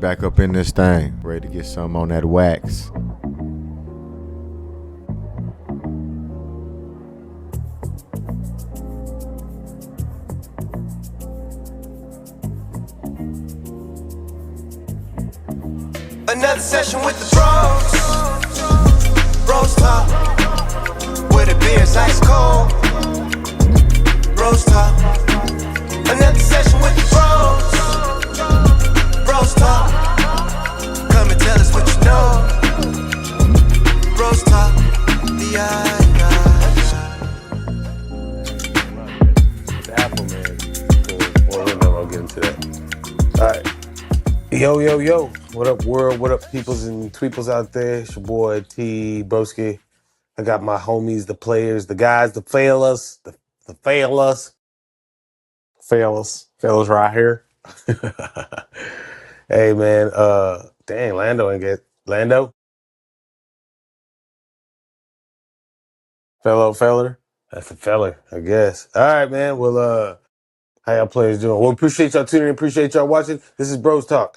right back up in this thing, ready to get some on that wax. Another session with the bros. BrosTalk. Where the beer's ice cold. BrosTalk. Another session with the bros. BrosTalk. Come and tell us what you know. BrosTalk. The Apple, man. Well, I'll get into that. All right. Yo. What up, world? What up, peoples and tweeples out there? It's your boy, T. Broski. I got my homies, the players, the guys, the fellas, the fellas. Fellas right here. Hey, man. Dang, Lando ain't get... Lando? Feller? That's a feller, I guess. All right, man. Well, how y'all players doing? Well, appreciate y'all tuning in. Appreciate y'all watching. This is BrosTalk.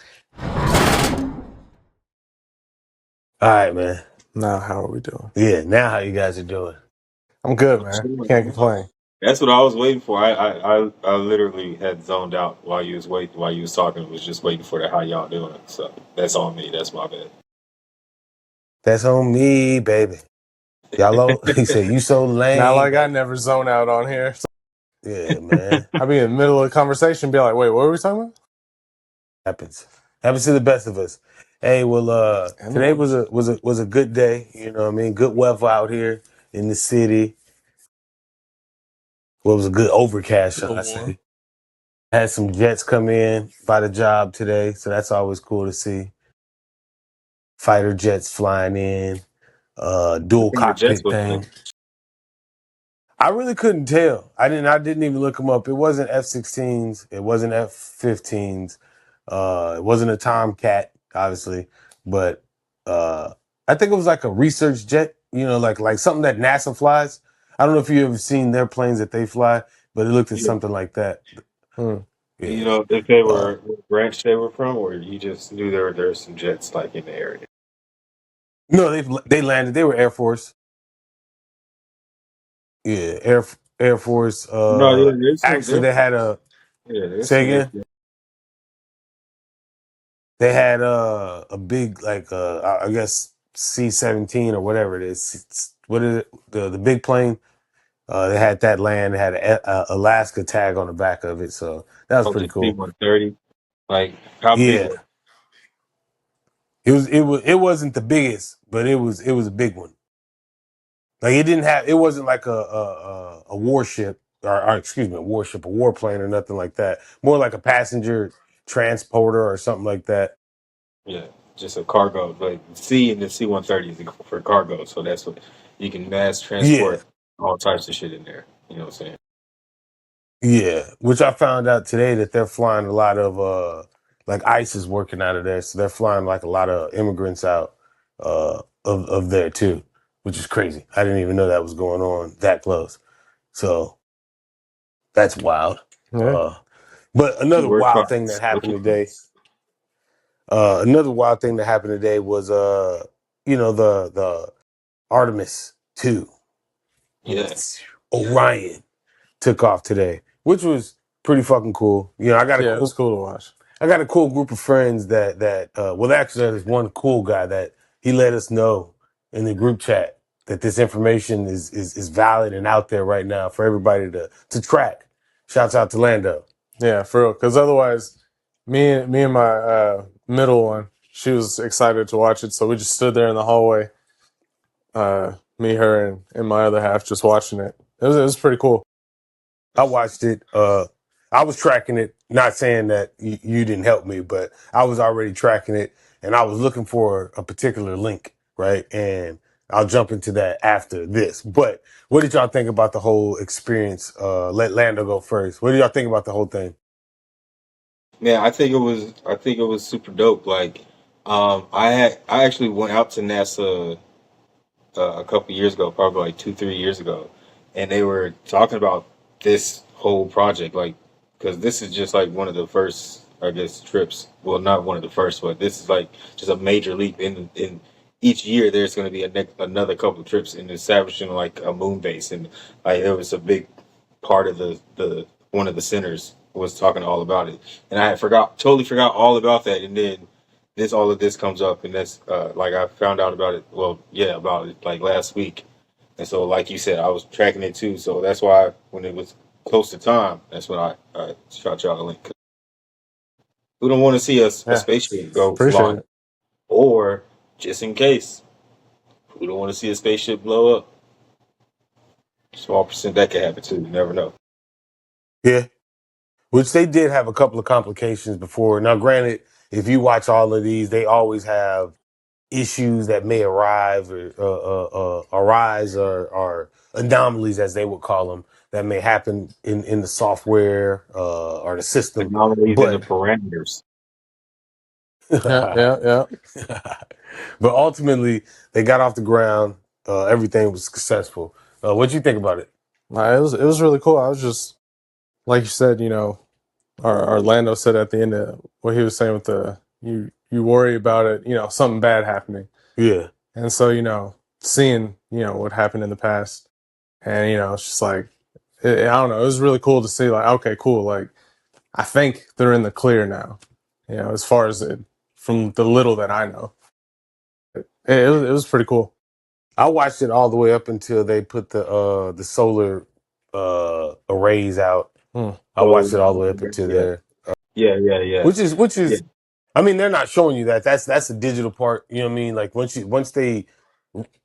All right, man. Now, how are we doing? Yeah, now how you guys are doing? I'm good, man. Can't complain. That's what I was waiting for. I literally had zoned out while you was talking. Was just waiting for the how y'all doing. So that's on me. That's my bad. That's on me, baby. Y'all, he said, you so lame. Not like I never zone out on here. Yeah, man. I'll be in the middle of the conversation and be like, wait, what were we talking about? Happens to the best of us. Hey, well, today was a good day. You know what I mean? Good weather out here in the city. Well, it was a good overcast, shall I say. Had some jets come in by the job today, so that's always cool to see. Fighter jets flying in, dual cockpit thing. I really couldn't tell. I didn't even look them up. It wasn't F-16s. It wasn't F-15s. It wasn't a Tomcat, obviously, but I think it was like a research jet. You know, like something that NASA flies. I don't know if you ever seen their planes that they fly, but it looked at something like that. Yeah. You know, if they were what branch they were from, or you just knew there were some jets like in the area. No, they landed. They were Air Force. Yeah, Air Force. No, actually, they had a. Yeah, say again. They had a big I guess C-17 or whatever it is. What is it? The big plane. They had that land. They had a Alaska tag on the back of it, so that was pretty cool. C-130. Like how big? It wasn't the biggest, but it was a big one. Like it wasn't like a warship or excuse me, a warplane or nothing like that. More like a passenger transporter or something like that. Yeah, just a cargo. But C and the C-130 is for cargo, so that's what you can mass transport all types of shit in there. You know what I'm saying? Yeah, which I found out today that they're flying a lot of like ICE is working out of there, so they're flying like a lot of immigrants out of there too, which is crazy. I didn't even know that was going on that close. So that's wild. Yeah. But another wild thing that happened today. Another wild thing that happened today was the Artemis 2. Yes. Orion took off today, which was pretty fucking cool. You know, it was cool to watch. I got a cool group of friends that well, actually, there's one cool guy that he let us know in the group chat that this information is valid and out there right now for everybody to track. Shouts out to Lando. Yeah, for real. Because otherwise, me and my middle one, she was excited to watch it, so we just stood there in the hallway. Me, her, and my other half just watching it. It was pretty cool. I watched it. I was tracking it, not saying that you didn't help me, but I was already tracking it, and I was looking for a particular link, right? And I'll jump into that after this. But what did y'all think about the whole experience? Let Lando go first. What did y'all think about the whole thing? Man, I think it was super dope. Like, I actually went out to NASA a couple years ago, probably like 2-3 years ago, and they were talking about this whole project, like, because this is just like one of the first I guess, trips. Well, not one of the first, but this is like just a major leap. In each year, there's going to be another couple of trips in establishing like a moon base, and like it was a big part of the one of the centers was talking all about it, and I had totally forgot all about that, and then all of this comes up, and that's like I found out about it. Well, yeah, about it like last week, and so like you said, I was tracking it too. So that's why when it was close to time, that's when I shot y'all a link. We don't want to see a Yeah, spaceship go appreciate flying, it. or just in case, we don't want to see a spaceship blow up. Small percent that could happen too. You never know. Yeah. Which they did have a couple of complications before. Now, granted, if you watch all of these, they always have issues that may arise or anomalies, as they would call them, that may happen in the software or the system. Anomalies in the But parameters. Yeah, yeah, yeah. but ultimately, they got off the ground. Everything was successful. What you think about it? It was really cool. I was just like you said, Orlando said at the end of what he was saying with the you worry about it, something bad happening. Yeah. And so, seeing, what happened in the past, and, it's just like, I don't know, it was really cool to see, like, okay, cool. Like, I think they're in the clear now, as far as from the little that I know. It was pretty cool. I watched it all the way up until they put the solar arrays out. I Oh watched it all the way up until yeah, there. yeah. Which Yeah. is I mean, they're not showing you that. That's the digital part. You know what I mean? Like once they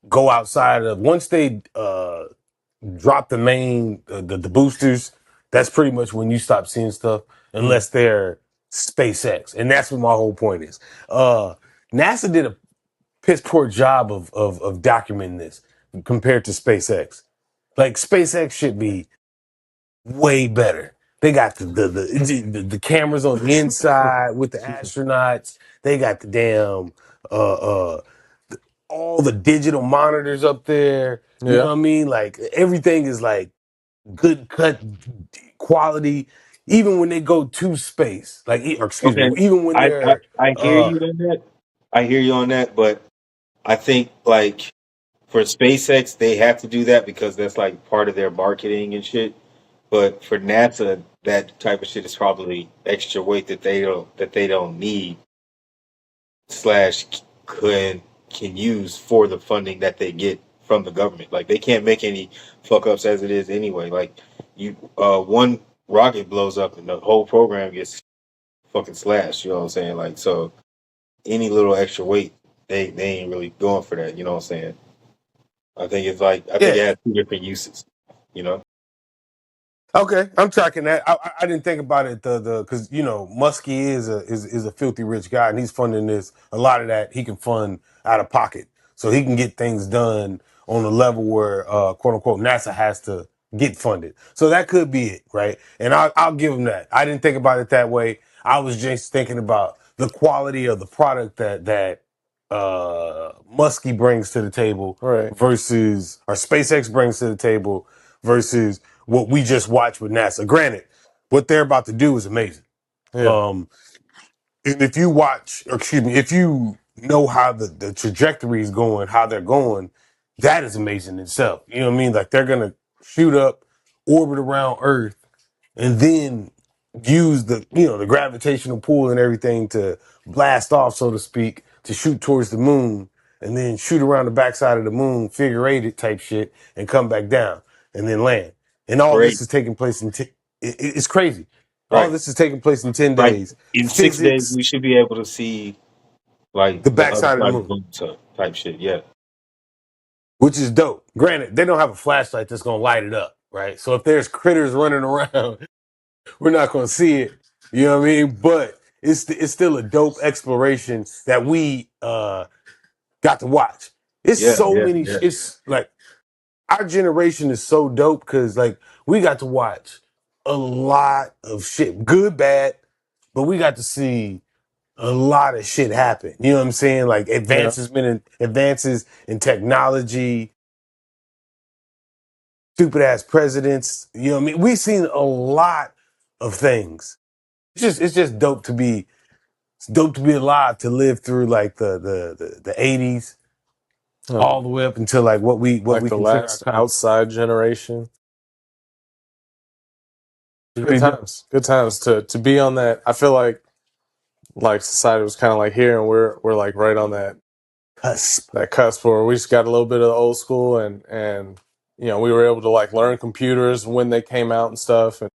go outside of once they drop the main the boosters, that's pretty much when you stop seeing stuff unless they're SpaceX. And that's what my whole point is. NASA did a piss poor job of documenting this compared to SpaceX. Like SpaceX should be way better. They got the cameras on the inside with the astronauts. They got the damn all the digital monitors up there. You know Yeah. what I mean? Like everything is like good cut quality. Even when they go to space, like or excuse me, Okay. even when I, I they're I hear you on that. I hear you on that, but I think like for SpaceX they have to do that because that's like part of their marketing and shit. But for NASA, that type of shit is probably extra weight that they don't need slash can use for the funding that they get from the government. Like they can't make any fuck ups as it is anyway. Like you one rocket blows up and the whole program gets fucking slashed, you know what I'm saying? Like so any little extra weight, they ain't really going for that, you know what I'm saying? I think yeah. it has two different uses, you know? Okay, I'm tracking that. I didn't think about it the because Muskie is a filthy rich guy and he's funding this. A lot of that he can fund out of pocket, so he can get things done on a level where quote unquote NASA has to get funded. So that could be it, right? And I'll give him that. I didn't think about it that way. I was just thinking about the quality of the product that Muskie brings to the table Right. versus or SpaceX brings to the table versus what we just watched with NASA. Granted, what they're about to do is amazing. Yeah. Um, and if you watch, or excuse me, if you know how the trajectory is going, how they're going, that is amazing in itself. You know what I mean? Like they're gonna shoot up, orbit around Earth, and then use the gravitational pull and everything to blast off, so to speak, to shoot towards the moon, and then shoot around the backside of the moon, figure eight it type shit, and come back down and then land. And all Great. this is taking place it's crazy. All Right. this is taking place in 10 Like days. in 6 days Physics, we should be able to see the like the other backside of the side of the moon, moon type shit. Yeah. which is dope. Granted, they don't have a flashlight that's gonna light it up, right? So if there's critters running around, we're not gonna see it. You know what I mean? But it's still a dope exploration that we got to watch. It's Yeah, so yeah, many. yeah. It's like our generation is so dope because like we got to watch a lot of shit, good, bad, but we got to see a lot of shit happen. You know what I'm saying? Like Yeah. advances in technology, stupid ass presidents. You know what I mean? We've seen a lot of things. it's just dope to be alive, to live through like the 80s all the way up until like what we like the consider last outside generation. Good times. Good times to be on that. I feel like society was kind of like here, and we're like right on that cusp where we just got a little bit of the old school, and we were able to like learn computers when they came out and stuff. And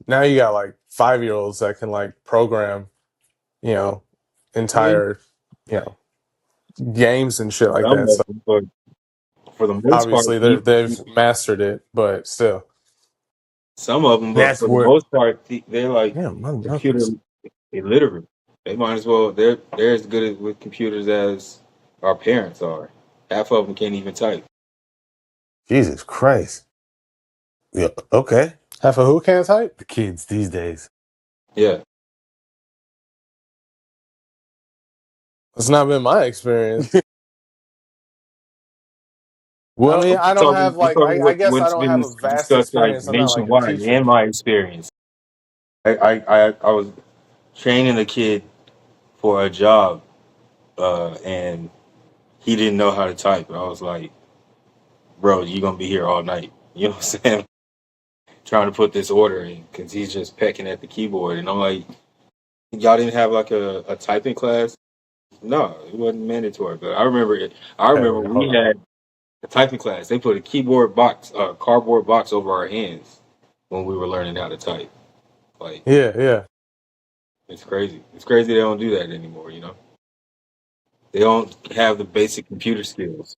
now you got like 5-year-olds that can like program, entire, games and shit like Some that. of So them, but for the most part, obviously they've mastered it, but still. some of them, but That's for the where most part, they're like Yeah, computer illiterate. They might as well. They're as good with computers as our parents are. Half of them can't even type. Jesus Christ. Yeah, okay. Half of who can't type? The kids these days. Yeah, It's not been my experience. Well, I mean, I don't have I'm like talking I guess I what's don't been have a vast discussed like experience. I'm not like a nationwide teacher. and my experience. I was training a kid for a job, and he didn't know how to type. I was like, "Bro, you gonna be here all night?" You know what I'm saying? Trying to put this order in because he's just pecking at the keyboard, and I'm like, "Y'all didn't have like a typing class?" No, it wasn't mandatory. But I remember it. I remember hold we on. had a typing class. They put a cardboard box over our hands when we were learning how to type. Like, Yeah. it's crazy. It's crazy they don't do that anymore. They don't have the basic computer skills.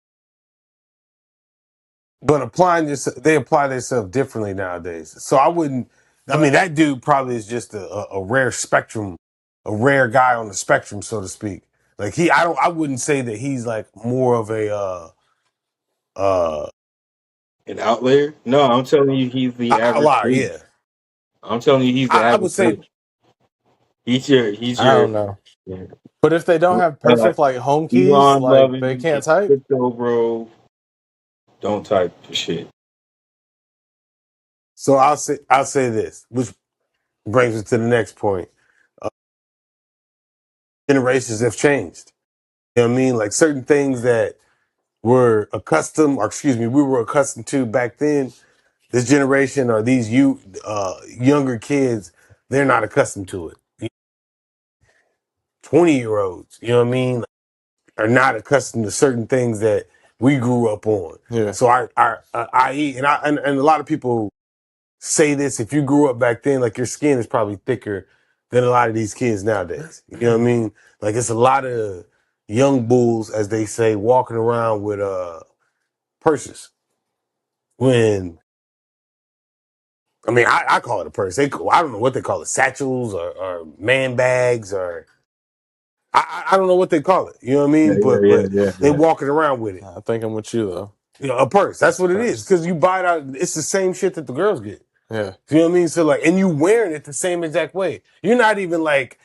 But they apply themselves differently nowadays. So I wouldn't. I mean, that dude probably is just a rare spectrum, a rare guy on the spectrum, so to speak. Like I wouldn't say that he's like more of uh, An outlier? No, I'm telling you, he's the average outlier. dude. Yeah, I'm telling you, he's the I would average say dude. He's I your don't know. But if they don't have uh, perfect like home keys, Elon like they loving, can't type. crypto bro. Don't type for shit. so. I'll say this, which brings us to the next point. Uh, Generations have changed. You know what I mean? Like certain things that we were accustomed to back then. This generation or these younger kids, they're not accustomed to it. 20-year-olds, you know what I mean, are not accustomed to certain things that we grew up on. Yeah. So and a lot of people say this: if you grew up back then, like your skin is probably thicker than a lot of these kids nowadays. You know what I mean? Like it's a lot of young bulls, as they say, walking around with purses. When I mean, I call it a purse. I don't know what they call it, satchels or man bags or I don't know what they call it. You know what I Yeah, mean? But they yeah. walking around with it. I think I'm with you though. You know, a purse. That's what it is. Because you buy it out. It's the same shit that the girls get. Yeah. You know what I mean? So like, and you wearing it the same exact way. You're not even like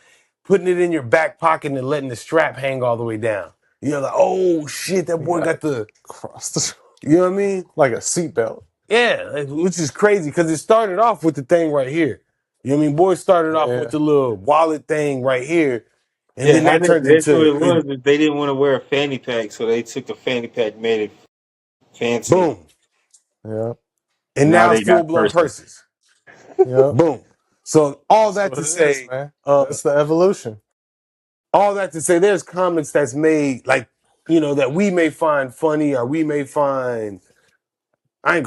putting it in your back pocket and letting the strap hang all the way down. You're like, oh shit, that boy got the. Cross the You know what I mean? like a seatbelt. Yeah, which is crazy because it started off with the thing right here. You know what I mean? Boys started off Yeah. with the little wallet thing right here, and Yeah, then that turned that's what into it was. They didn't want to wear a fanny pack, so they took the fanny pack, made it fancy. boom, Yeah. and Now now it's they full got blown purses. purses. Yeah. Boom. So all That's that what to it is, say, man. That's the evolution. there's comments that's made like that we may find funny or we may find I ain't,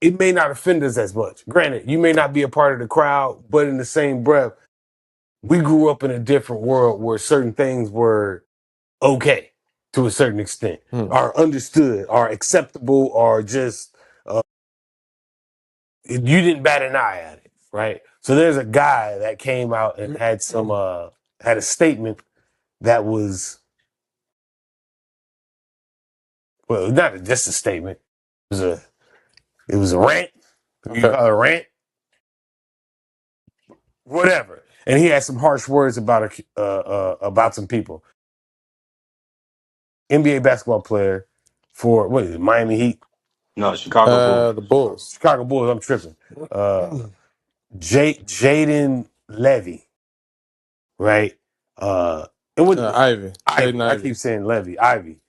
it may not offend us as much. Granted, you may not be a part of the crowd, but in the same breath, we grew up in a different world where certain things were okay to a certain extent, are understood, are acceptable, or just you didn't bat an eye at it, right? So there's a guy that came out and had a statement that was not just a statement. It was a rant. You Okay. call it a rant, whatever. And he had some harsh words about some people. NBA basketball player for what is it, Miami Heat? No, Chicago Bulls. The Bulls. Chicago Bulls. I'm tripping. Jaden Levy, right? It was Ivy, Jaden Ivy. I Ivy. keep saying Levy, Ivy.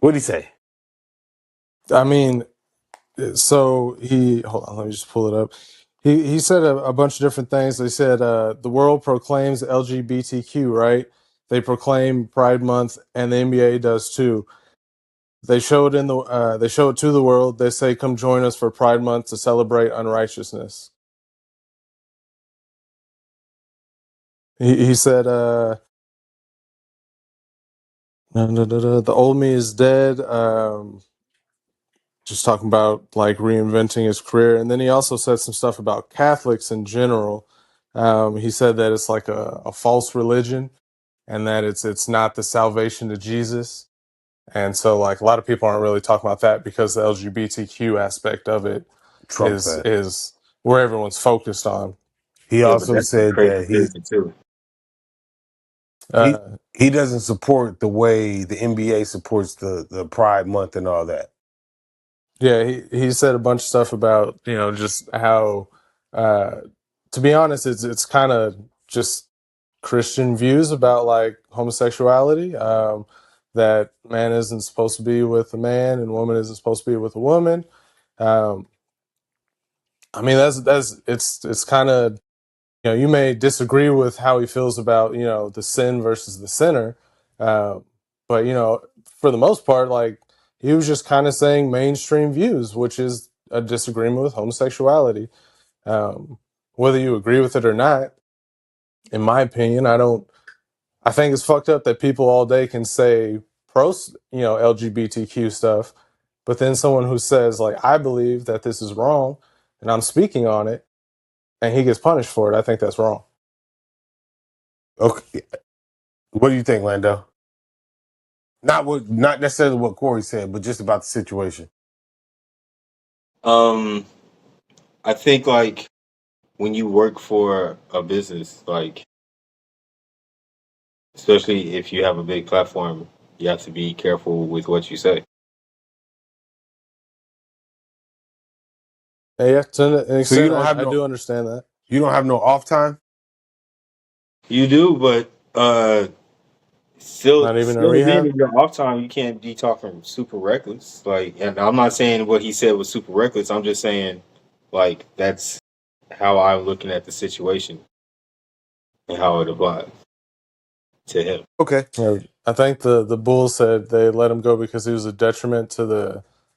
What'd he say? I mean, so he hold on, let me just pull it up. He said a bunch of different things. They said the world proclaims LGBTQ, right? They proclaim Pride Month, and the NBA does too. They show it they show it to the world. They say, "Come join us for Pride Month to celebrate unrighteousness." He said, "The old me is dead." Just talking about like reinventing his career, and then he also said some stuff about Catholics in general. He said that it's like a false religion, and that it's not the salvation to Jesus. And so, like, a lot of people aren't really talking about that because the LGBTQ aspect of it Trump that. is where everyone's focused on. He Yeah, but also that's a said crazy that statement too. he Uh, he doesn't support the way the NBA supports the Pride Month and all that. yeah, he said a bunch of stuff about just how, to be honest, it's kind of just Christian views about like homosexuality. That man isn't supposed to be with a man and woman isn't supposed to be with a woman. Um, I mean, that's it's kind of, you may disagree with how he feels about the sin versus the sinner, uh, but for the most part, like, he was just kind of saying mainstream views, which is a disagreement with homosexuality. Um, Whether you agree with it or not, in my opinion, I don't. I think it's fucked up that people all day can say pro, LGBTQ stuff, but then someone who says like, I believe that this is wrong, and I'm speaking on it, and he gets punished for it. I think that's wrong. Okay, what do you think, Lando? Not necessarily what Corey said, but just about the situation. Um, I think like when you work for a business, like especially if you have a big platform, you have to be careful with what you say. And yeah, to an So you extent, don't have I no do understand that. off time. You do, but Not even in still being rehab. in your off time, you can't be talking super reckless. Like, and I'm not saying what he said was super reckless. I'm just saying, like, that's how I'm looking at the situation and how it applies to him. Okay, I think the Bulls said they let him go because he was a detriment to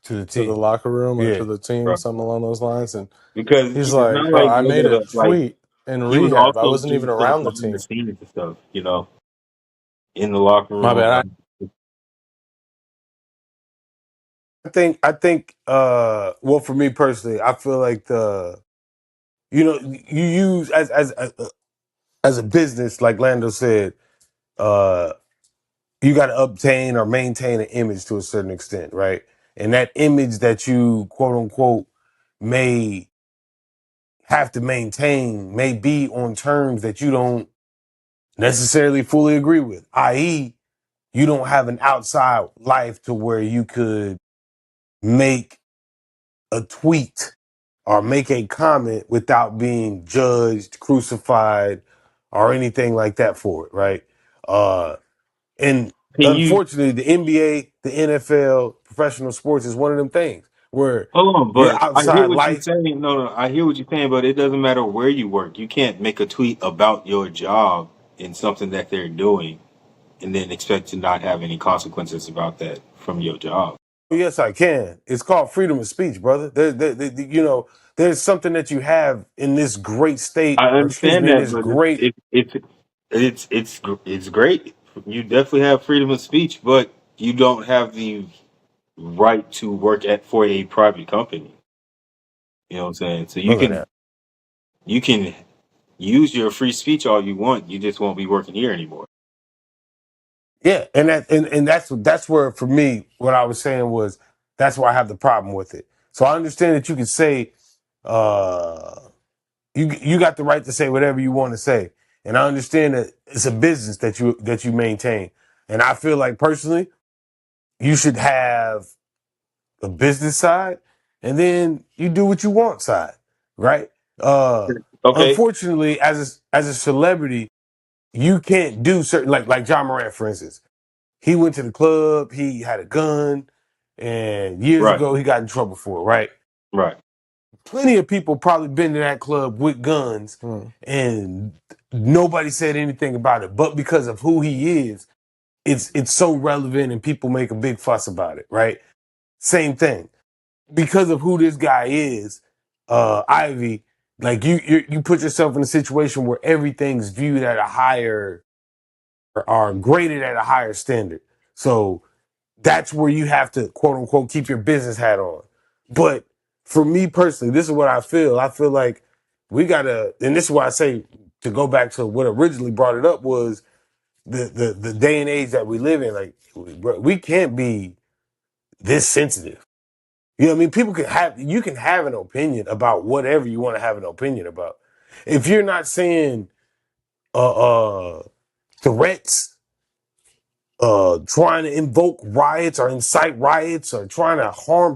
to the the team. locker room or Yeah. to the team, Right. something along those lines. And Because he's it's like, not "Bro, like I no made a other like tweet in he was rehab. I also wasn't even doing stuff around the behind the team." scenes and stuff, in the locker My room. bad. I think well, for me personally, I feel like you use as a business, like Lando said, uh you got to obtain or maintain an image to a certain extent, right? And that image that you quote unquote may have to maintain may be on terms that you don't necessarily fully agree with, i.e., you don't have an outside life to where you could make a tweet or make a comment without being judged, crucified, or anything like that for it, right? And Can you unfortunately, the NBA, the NFL, professional sports is one of them things where hold on? your But I hear outside what you're life. saying. No, I hear what you're saying, but it doesn't matter where you work. You can't make a tweet about your job and something that they're doing and then expect to not have any consequences about that from your job. Yes, I can. It's called freedom of speech, brother. There's something that you have in this great state, I or excuse understand me, in that, this but great. it's great. You definitely have freedom of speech, but you don't have the right to work at for a private company. You know what I'm saying? So Look at that. you can use your free speech all you want. You just won't be working here anymore. Yeah, and that's where for me what I was saying was that's why I have the problem with it. So I understand that you can say uh you got the right to say whatever you want to say. And I understand that it's a business that you maintain. And I feel like personally, you should have a business side and then you do what you want side. right? Okay. Unfortunately, as a celebrity, you can't do certain like John Morant, for instance. He went to the club, he had a gun, and years Right. ago he got in trouble for it, right? Right. Plenty of people probably been to that club with guns and nobody said anything about it. But because of who he is, it's so relevant and people make a big fuss about it, right? Same thing. Because of who this guy is, Ivy, like you put yourself in a situation where everything's viewed at a higher or graded at a higher standard. So that's where you have to quote unquote keep your business hat on. But for me personally, this is what I feel. I feel like we gotta, and this is why I say to go back to what originally brought it up was the day and age that we live in. Like we can't be this sensitive. You know what I mean? You can have an opinion about whatever you want to have an opinion about. If you're not saying threats, trying to invoke riots or incite riots or trying to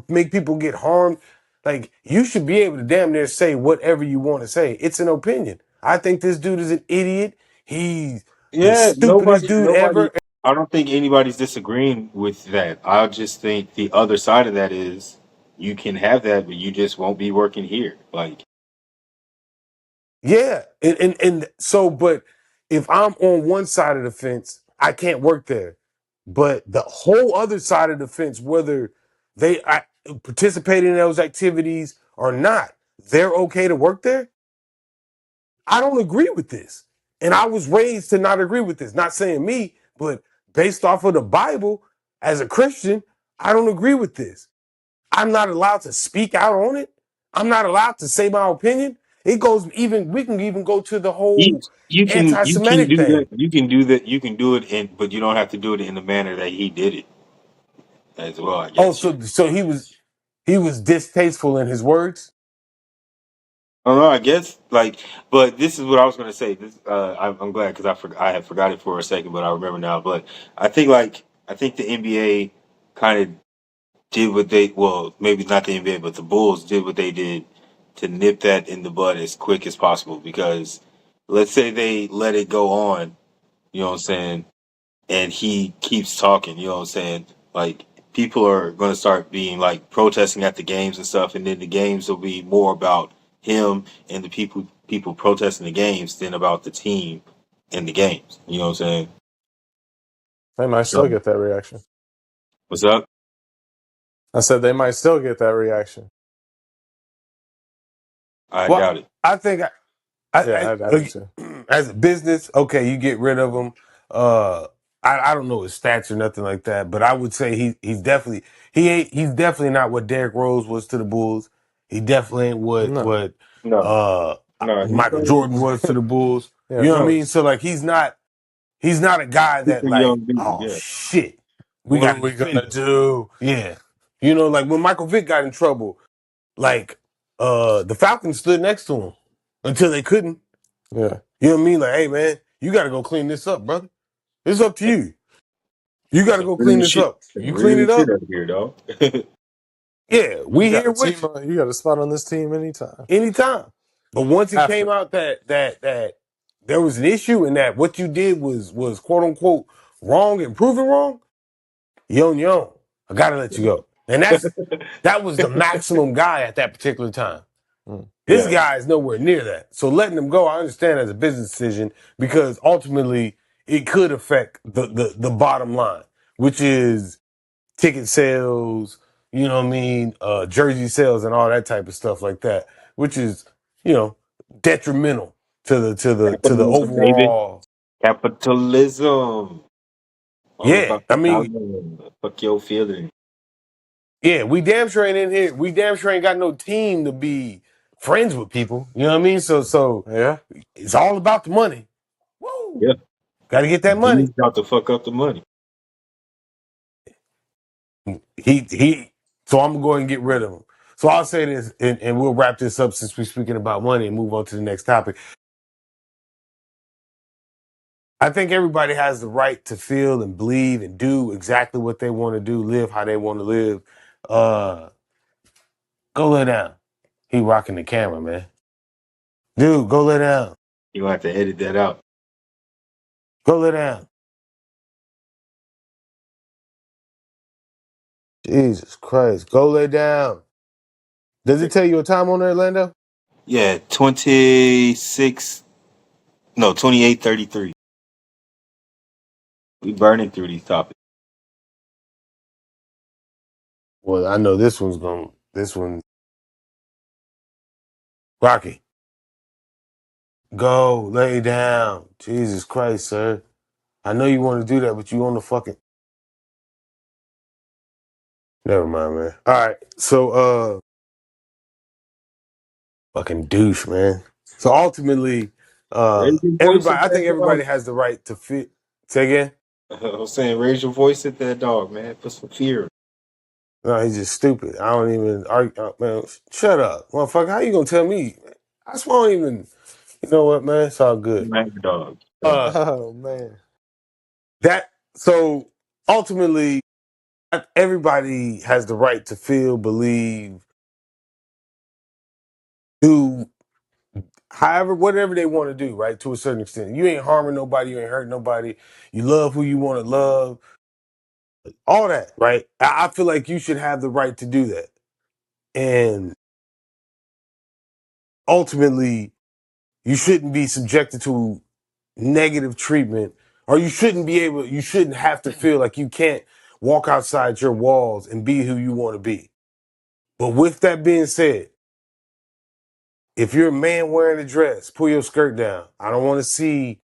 make people get harmed, like you should be able to damn near say whatever you want to say. It's an opinion. I think this dude is an idiot. He's the Yeah. stupidest dude Nobody. ever. I don't think anybody's disagreeing with that. I just think the other side of that is you can have that, but you just won't be working here. Like, Yeah. And so, but if I'm on one side of the fence, I can't work there. But the whole other side of the fence, whether they participate in those activities or not, they're okay to work there. I don't agree with this. And I was raised to not agree with this. Not saying me, but based off of the Bible, as a Christian, I don't agree with this. I'm not allowed to speak out on it. I'm not allowed to say my opinion. It goes even, we can even go to the you whole you can anti-Semitic do that. thing. You can do that. You can do it, but you don't have to do it in the manner that he did it as well. I Oh, guess. so he was distasteful in his words. I don't know. I guess like, but this is what I was going to say. This, I'm glad because I had forgot it for a second, but I remember now. But I think the NBA kind of did what they well maybe not the NBA, but the Bulls did what they did to nip that in the bud as quick as possible. Because let's say they let it go on, you know what I'm saying, and he keeps talking, you know what I'm saying, like people are going to start being like protesting at the games and stuff, and then the games will be more about him and the people protesting the games than about the team and the games. You know what I'm saying? They might still So get that reaction. what's up? I said they might still get that reaction. I Well, doubt it. I think Yeah, I do too. as a business, okay, you get rid of him. Uh, I don't know his stats or nothing like that, but I would say he's definitely not what Derrick Rose was to the Bulls. He definitely ain't No, No, uh no, he's Michael Jordan was to the Bulls. yeah, You of know what I mean? course. So like he's not a guy that super like, young dude. oh Yeah, shit, we What got are to we defend gonna him. do? Yeah, you know, like when Michael Vick got in trouble, like the Falcons stood next to him until they couldn't. Yeah, You know what I mean? Like, hey man, you got to go clean this up, brother. It's up to you. You got to some go clean real this shit. up. Some You clean real it shit up. up here, dog. Yeah, you we got here a team. with you You got a spot on this team anytime. anytime. But once it came After, out that there was an issue and that what you did was quote unquote wrong and proven wrong, yo, I gotta let you go. And that was the maximum guy at that particular time. mm, This Yeah, guy is nowhere near that. So letting him go, I understand as a business decision because ultimately it could affect the bottom line, which is ticket sales, you know what I mean, jersey sales and all that type of stuff like that, which is, you know, detrimental to the capitalism, baby. overall. Capitalism. All Yeah, about I the mean, dollar. Fuck your feeling. yeah, we damn sure ain't in here. We damn sure ain't got no team to be friends with people. You know what I mean? So yeah, it's all about the money. Woo! Yeah, Got to get that money. he's about to fuck up the money. He. So I'm gonna go ahead and get rid of him. So I'll say this, and we'll wrap this up since we're speaking about money and move on to the next topic. I think everybody has the right to feel and believe and do exactly what they want to do, live how they want to live. Uh, go lay down. He rocking the camera, man. Dude, go lay down. You gonna have to edit that out. Go lay down. Jesus Christ. Go lay down. Does it tell you a time on there, Lando? Yeah, 26. No, 28:33. We burning through these topics. Well, I know this one. Rocky. Go lay down. Jesus Christ, sir. I know you want to do that, but you on the fucking. Never mind, man. All right. So, fucking douche, man. So ultimately, Raise your voice everybody, at I think that dog. everybody has the right to fit. Say again? I'm saying, raise your voice at that dog, man. Put some fear. No, he's just stupid. I don't even argue. Man, shut up, motherfucker. How you gonna tell me? That's why I don't even. You know what, man? It's all good. Smack the dog. Oh man. That so ultimately, everybody has the right to feel, believe, do, however, whatever they want to do, right? To a certain extent, you ain't harming nobody, you ain't hurting nobody. You love who you want to love, all that, right? I feel like you should have the right to do that, and ultimately, you shouldn't be subjected to negative treatment, or you shouldn't have to feel like you can't walk outside your walls and be who you want to be. But with that being said, if you're a man wearing a dress, pull your skirt down. I don't want to see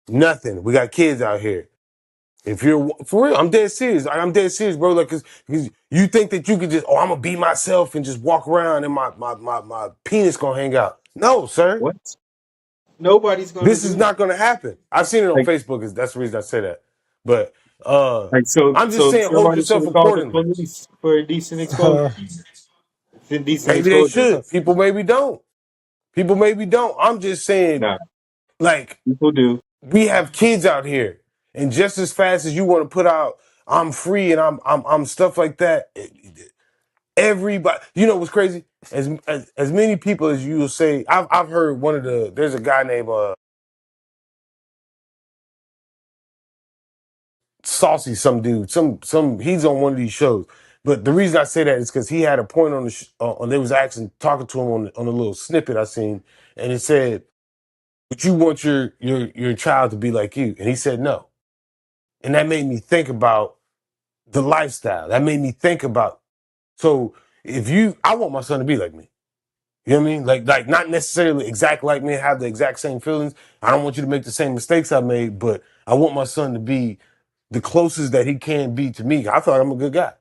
nothing. We got kids out here. If you're for real, I'm dead serious. I'm dead serious, bro. Like, cause you think that you could just, I'm gonna be myself and just walk around and my penis gonna hang out. No, sir. What? Nobody's gonna This do is that. not gonna happen. I've seen it on Like, Facebook. That's the reason I say that. But so, I'm just so saying, hold somebody should yourself have called the accordingly. police for indecent exposure. It's indecent Maybe they exposure. should. People maybe don't. People maybe don't. I'm just saying, Nah, like, people do. we have kids out here, and just as fast as you want to put out, I'm free and I'm stuff like that. Everybody, you know what's crazy? As many people as you will say, I've heard there's a guy named Saucy, some dude, some he's on one of these shows. But the reason I say that is because he had a point on they was actually talking to him on a little snippet I seen, and it said, "Would you want your child to be like you?" And he said no, and that made me think about the lifestyle. That made me think about, so I want my son to be like me. You know what I mean? Like not necessarily exact like me, have the exact same feelings. I don't want you to make the same mistakes I made, but I want my son to be the closest that he can be to me. I thought I'm a good guy,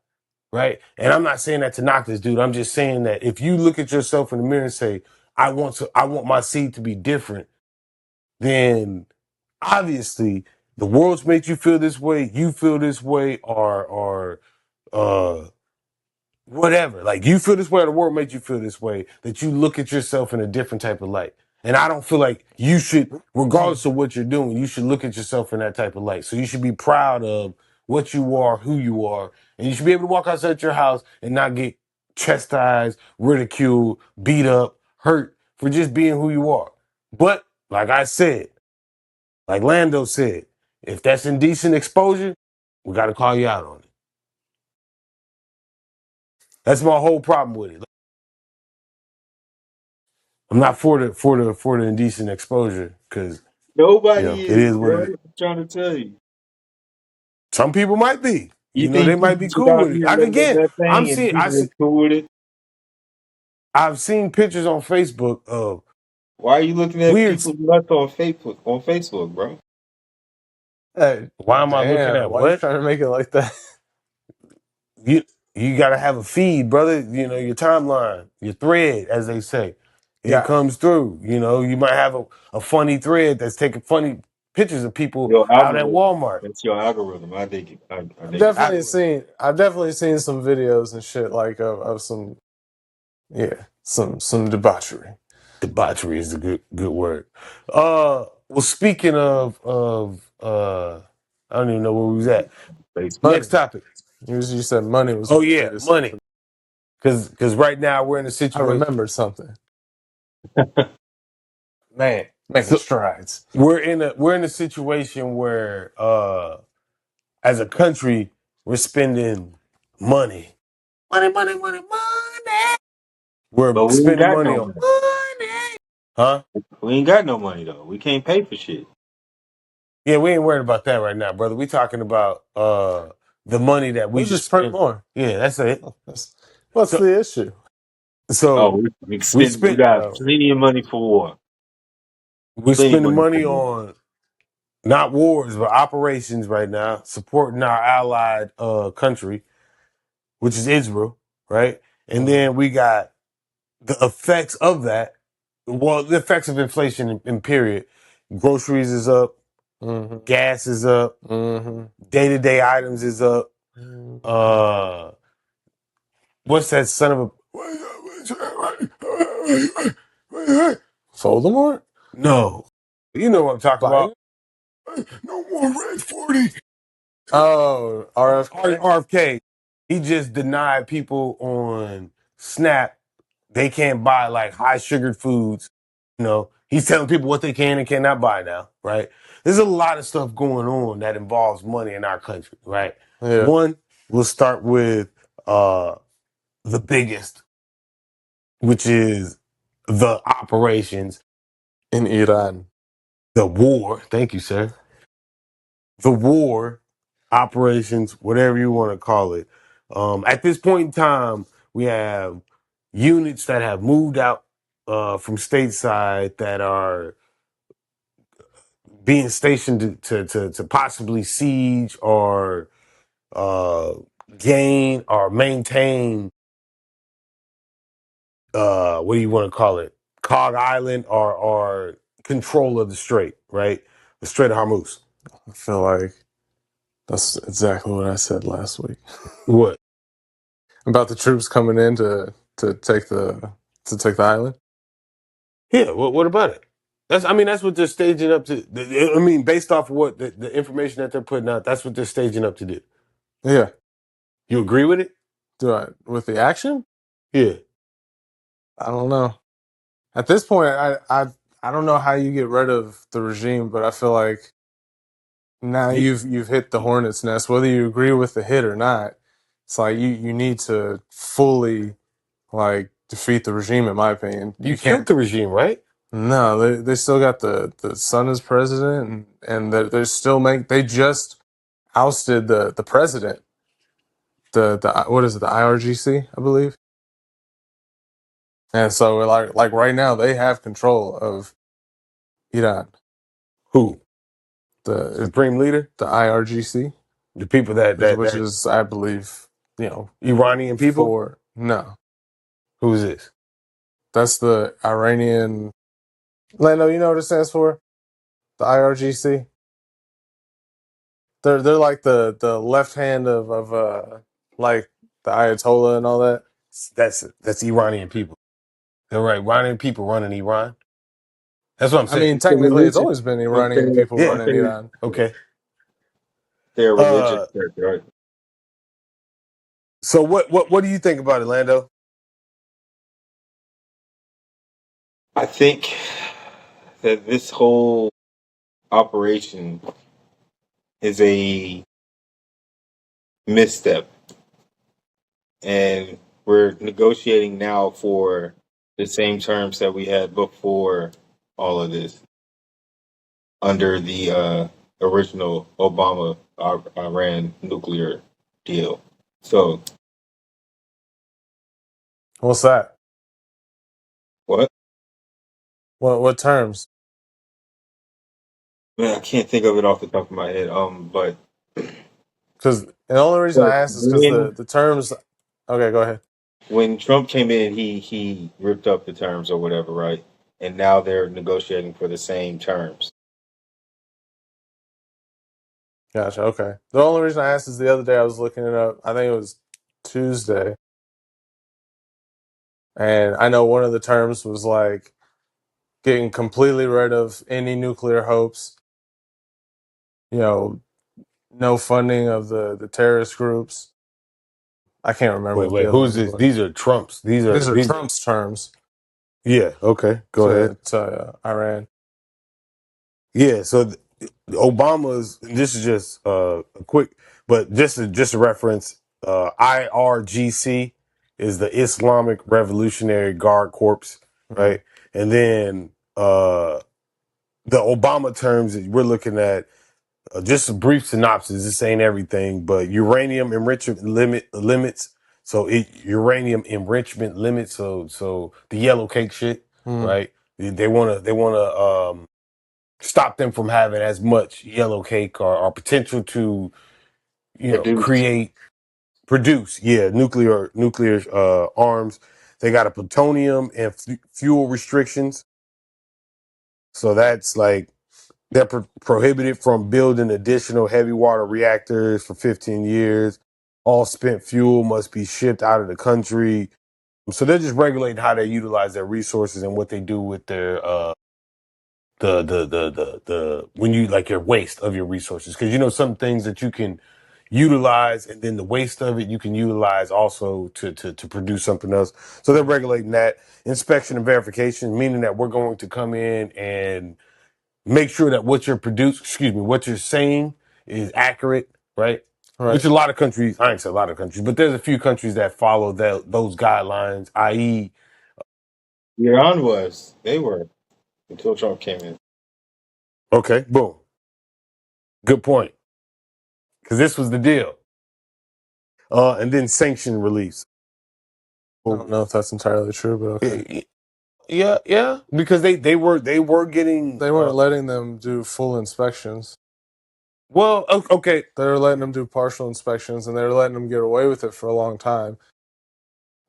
right? And I'm not saying that to knock this dude. I'm just saying that if you look at yourself in the mirror and say, I want my seed to be different, then obviously the world's made you feel this way, you feel this way, or uh whatever. Like you feel this way, or the world made you feel this way, that you look at yourself in a different type of light. And I don't feel like you should, regardless of what you're doing, you should look at yourself in that type of light. So you should be proud of what you are, who you are, and you should be able to walk outside your house and not get chastised, ridiculed, beat up, hurt for just being who you are. But like I said, like Lando said, if that's indecent exposure, we got to call you out on it. That's my whole problem with it. I'm not for the indecent exposure because Nobody it is, is what bro. it is. I'm trying to tell you. Some people might be. You They think might people be just cool out with it. here Like letting again, that thing and people is cool with it? I've seen pictures on Facebook of Why are you looking at weird. people's nuts on Facebook? On Facebook, bro. Hey, Why am I looking damn, at why you what? trying to make it like that? You you gotta have a feed, brother. You know your timeline, your thread, as they say. It Yeah. comes through. You might have a funny thread that's taking funny pictures of people Your out at algorithm. Walmart. That's your algorithm. I dig it. I I've dig it. definitely Algorithm. seen I've definitely seen some videos and shit like of some, yeah, some debauchery. Debauchery is a good word. Well, speaking of I don't even know where we was at. Facebook. Money. Next topic. You said money was Oh one of the yeah, biggest. money. Because right now we're in a I situation. remembered something. Man, making So- strides. We're in a situation where, as a country, we're spending money. Money. We're But we ain't spending got money no on money. money. Huh? We ain't got no money though. We can't pay for shit. Yeah, we ain't worried about that right now, brother. We talking about the money that we We'll just print spend. more. Yeah, that's it. What's So, the issue? so we We spent got plenty of money for war. we're Plenty of spending money for money war. on not wars but operations right now, supporting our allied country, which is Israel, right? And then we got the effects of that. Well, the effects of inflation in period. Groceries is up, gas is up, day-to-day items is up. What's that son of a Voldemort? no? You know what I'm talking Biden? about. No more Red 40. Oh, RFK? RFK. He just denied people on Snap they can't buy like high sugared foods. You know, he's telling people what they can and cannot buy now, right? There's a lot of stuff going on that involves money in our country, right? Yeah. One, we'll start with the biggest, which is the operations, In Iran. the war. Thank you, sir. The war, operations, whatever you want to call it. At this point in time, we have units that have moved out from stateside that are being stationed to possibly siege or uh, gain or maintain what do you want to call it? Cog Island or control of the strait, right? The Strait of Hormuz. I feel like that's exactly what I said last week. What? About the troops coming in to take the island. Yeah, what about it? That's what they're staging up to. Based off of what the information that they're putting out, that's what they're staging up to do. Yeah. You agree with it? Do I with the action? Yeah. I don't know. At this point, I don't know how you get rid of the regime, but I feel like now you've hit the hornet's nest. Whether you agree with the hit or not, it's like you need to fully like defeat the regime. In my opinion, You killed the regime, right? No, they still got the son as president, and they're still they just ousted the president. The what is it? The IRGC, I believe. And so like right now they have control of Iran. Who? The Supreme leader? the IRGC, The people that which is I believe Iranian people? for no, Who's this? that's the Iranian. Lando, you know what it stands for? The IRGC. They're like the left hand of like the Ayatollah and all that. That's Iranian people. They're right. Iranian people running Iran. That's what I'm I saying. mean, The technically, it's religion. always been But Iranian people Yeah. running Iran. Okay. they're religious, right? So what do you think about it, Lando? I think that this whole operation is a misstep, and we're negotiating now for the same terms that we had before all of this under the original Obama Iran nuclear deal. So What's that? what? What terms? Man, I can't think of it off the top of my head. But Because the only reason I asked is because when the terms. Okay, go ahead. when Trump came in, he ripped up the terms or whatever, right? And now they're negotiating for the same terms. Gotcha. Okay. The only reason I asked is the other day I was looking it up. I think it was Tuesday, and I know one of the terms was like getting completely rid of any nuclear hopes. You know, no funding of the terrorist groups, I can't remember Wait, what wait. the other Who's ones this? were. These are Trump's. These Are are Trump's terms Yeah. Okay. Go ahead. to Iran. Yeah. So Obama's. This is just a quick, but just a reference. IRGC is the Islamic Revolutionary Guard Corps, right? And then the Obama terms that we're looking at. Just a brief synopsis. This ain't everything, but uranium enrichment limits. So uranium enrichment limits. So the yellow cake shit, right? They wanna stop them from having as much yellow cake or potential to Produced. produce nuclear arms. They got a plutonium and fuel restrictions. So that's like they're prohibited from building additional heavy water reactors for 15 years. All spent fuel must be shipped out of the country. So they're just regulating how they utilize their resources and what they do with their the when you like your waste of your resources. Because some things that you can utilize and then the waste of it you can utilize also to produce something else. So they're regulating that. Inspection and verification, meaning that we're going to come in and make sure that what you're saying is accurate, right? Right. Which a lot of countries, I ain't say a lot of countries, but there's a few countries that follow those guidelines, i.e., Iran was. They were until Trump came in. okay, boom. Good point. Because this was the deal. And then sanction release. I don't know if that's entirely true, but okay. Yeah, because they were getting They weren't letting them do full inspections. well, okay. They were letting them do partial inspections, and they were letting them get away with it for a long time.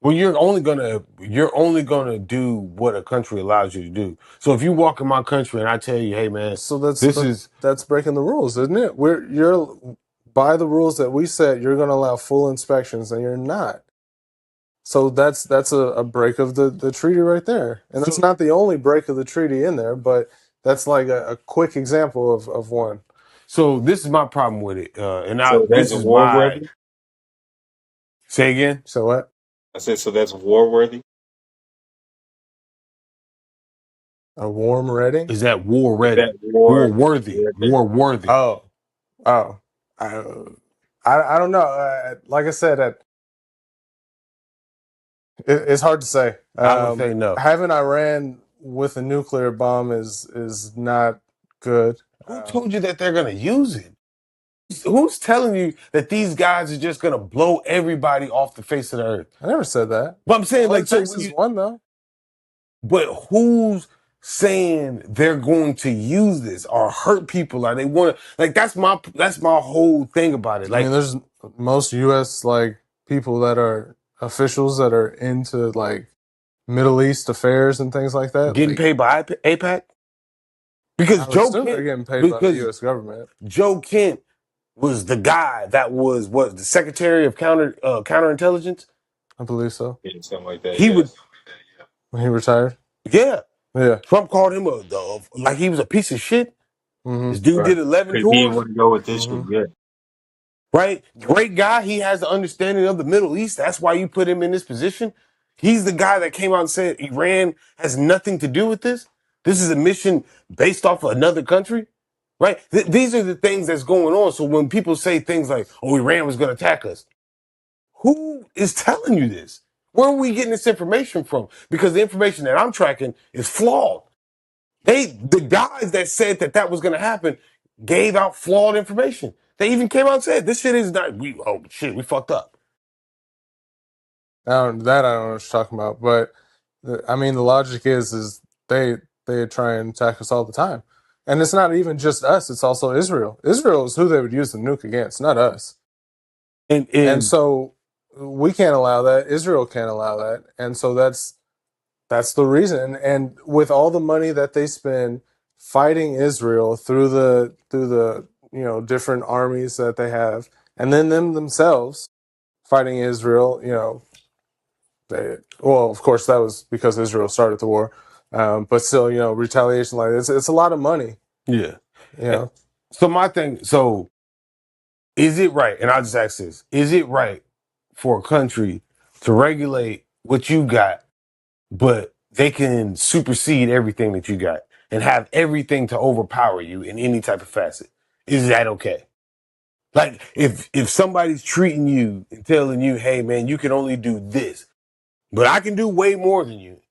Well, you're only gonna do what a country allows you to do. So if you walk in my country and I tell you, hey man, So that's breaking the rules, isn't it? You're by the rules that we set, you're going to allow full inspections, and you're not. So that's a break of the treaty right there, and that's not the only break of the treaty in there, but that's like a quick example of one. So this is my problem with it, So this that's is war why. worthy. Say again. So what? I said so that's war worthy. A warm reading? Is that war Is ready? that war War worthy? worthy? War worthy? Oh, oh, I don't know. Like I said, it's hard to say. I would say no. Having Iran with a nuclear bomb is not good. Who told you that they're gonna use it? Who's telling you that these guys are just gonna blow everybody off the face of the earth? I never said that. But I'm saying, All like, it so takes is one though. but who's saying they're going to use this or hurt people? Or they want to, like, that's my whole thing about it. I Like, mean, there's most U.S. like people that are officials that are into like Middle East affairs and things like that. getting Like, paid by APAC because I would assume they're getting paid by the because U.S. government. Joe Kent was the guy that was what the Secretary of Counterintelligence. I believe so. Yeah, something like that. He would, Yes. When he retired. yeah. Yeah. Trump called him like he was a piece of shit. This dude Right. did 11 Because he didn't tours, want to go with this shit. Yeah. right? Great guy. He has the understanding of the Middle East. That's why you put him in this position. He's the guy that came out and said Iran has nothing to do with this. This is a mission based off of another country, right? These are the things that's going on. So when people say things like, "Oh, Iran was going to attack us," who is telling you this? Where are we getting this information from? Because the information that I'm tracking is flawed. The guys that said that was going to happen gave out flawed information. They even came out and said this shit is not. We fucked up. I don't know what you're talking about, but I mean, the logic is they try and attack us all the time, and it's not even just us; it's also Israel. Israel is who they would use the nuke against, not us. And so we can't allow that. Israel can't allow that, and so that's the reason. And with all the money that they spend fighting Israel through the different armies that they have, and then them themselves fighting Israel, of course, that was because Israel started the war. But still, retaliation like this, it's a lot of money. Yeah. Yeah. So my thing. So is it right? And I'll just ask this: is it right for a country to regulate what you got, but they can supersede everything that you got and have everything to overpower you in any type of facet. Is that okay? Like if somebody's treating you and telling you, hey man, you can only do this, but I can do way more than you.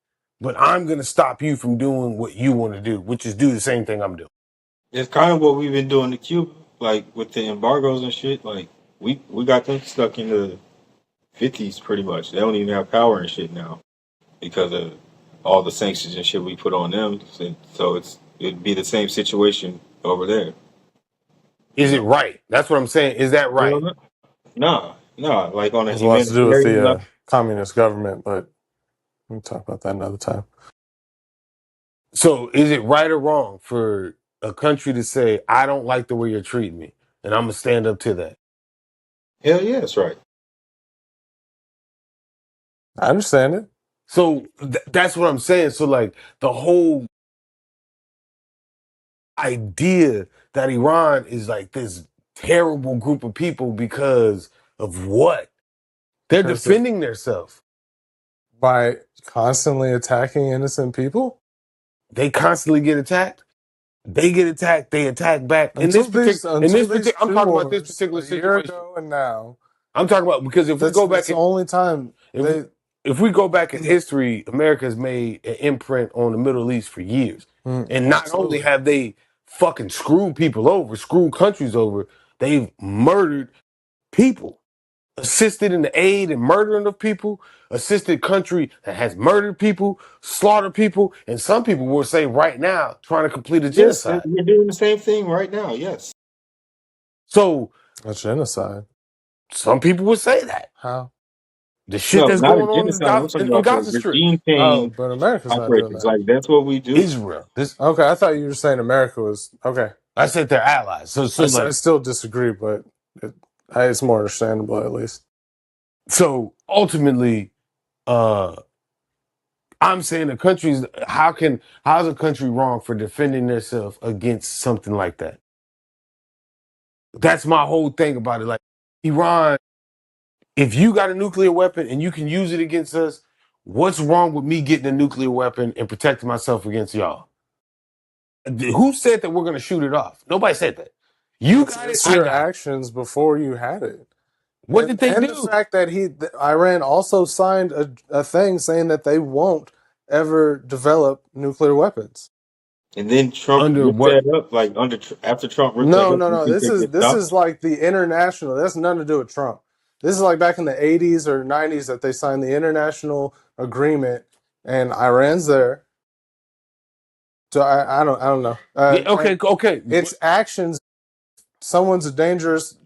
But I'm gonna stop you from doing what you want to do, which is do the same thing I'm doing. It's kind of what we've been doing to Cuba, like with the embargoes and shit. Like we got them stuck in the 50s pretty much. They don't even have power and shit now because of all the sanctions and shit we put on them. So it'd be the same situation over there. Is it right? That's what I'm saying. Is that You right? know? Nah. Like on It a has a lot to do with humanitarian the level. communist government, but we can talk about that another time. So is it right or wrong for a country to say, I don't like the way you're treating me, and I'm gonna stand up to that? Hell yeah, that's right. I understand it. So that's what I'm saying. So like the whole idea that Iran is like this terrible group of people because of what? They're Because they, defending themselves. by constantly attacking innocent people, They constantly get attacked. They get attacked. They attack back. until these I'm two talking about this wars particular a year situation. ago and now, I'm talking about because if we that's go that's back the in, only time if they. if we go back in history, America's made an imprint on the Middle East for years, and not only Absolutely. have they fucking screwed people over, screwed countries over, they've murdered people, assisted in the aid and murdering of people, assisted country that has murdered people, slaughtered people, and some people will say right now trying to complete a Yes, genocide. we're doing the same thing right now. Yes. So A genocide. some people would say that How? the shit No, that's not a going on in genocide. I'm talking in about the Gaza Strip, regime Oh, change but America's not doing operations. that. Like that's what we do. Israel. This Okay, I thought you were saying America was okay. I said they're allies. So I like still disagree, but it's more understandable at least. so ultimately, uh, I'm saying the countries. How's a country wrong for defending themselves against something like that? That's my whole thing about it. Like Iran, if you got a nuclear weapon and you can use it against us, what's wrong with me getting a nuclear weapon and protecting myself against y'all? Who said that we're going to shoot it off? Nobody said that. You got it. It's I your got it. actions before you had it. What did they And the do? fact that Iran also signed a thing saying that they won't ever develop nuclear weapons. And then Trump Under ripped what? that up. Like after Trump ripped that No, up, no, you no. think This they is get this stopped? is like the international. That's nothing to do with Trump. This is like back in the 80s or 90s that they signed the international agreement, and Iran's there. So I don't know. Yeah, okay, okay. It's actions. Someone's dangerous,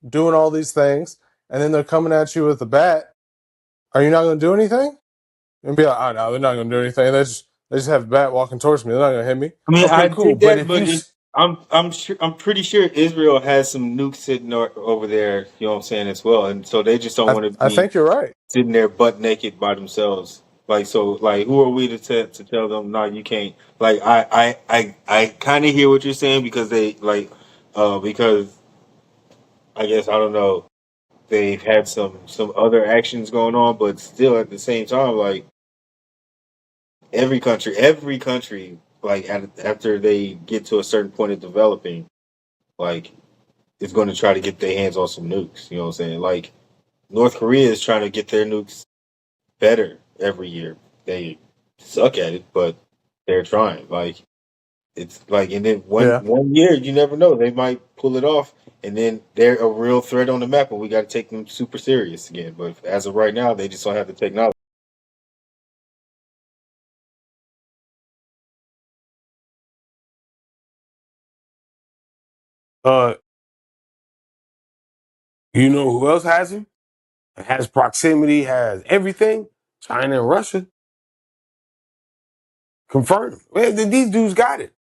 doing all these things, and then they're coming at you with a bat. Are you not going to do anything? And be like, oh no, they're not going to do anything. They just have a bat walking towards me. They're not going to hit me. I mean, Okay, I cool. dig But that, if you but I'm pretty sure Israel has some nukes sitting over there. You know what I'm saying as well, and so they just don't I, want to I be think you're right. sitting there butt naked by themselves. Like so, like who are we to tell them no, you can't? Like I kind of hear what you're saying because they like because I guess I don't know they've had some other actions going on, but still at the same time like every country like after they get to a certain point of developing like is going to try to get their hands on some nukes. You know what I'm saying? Like North Korea is trying to get their nukes better every year. They suck at it, but they're trying. Like it's like, and then Yeah. one year you never know they might pull it off, and then they're a real threat on the map, and we got to take them super serious again. But as of right now, they just don't have the technology. uh, you know who else has him? Has proximity, has everything. China and Russia confirmed. Man, these dudes got it.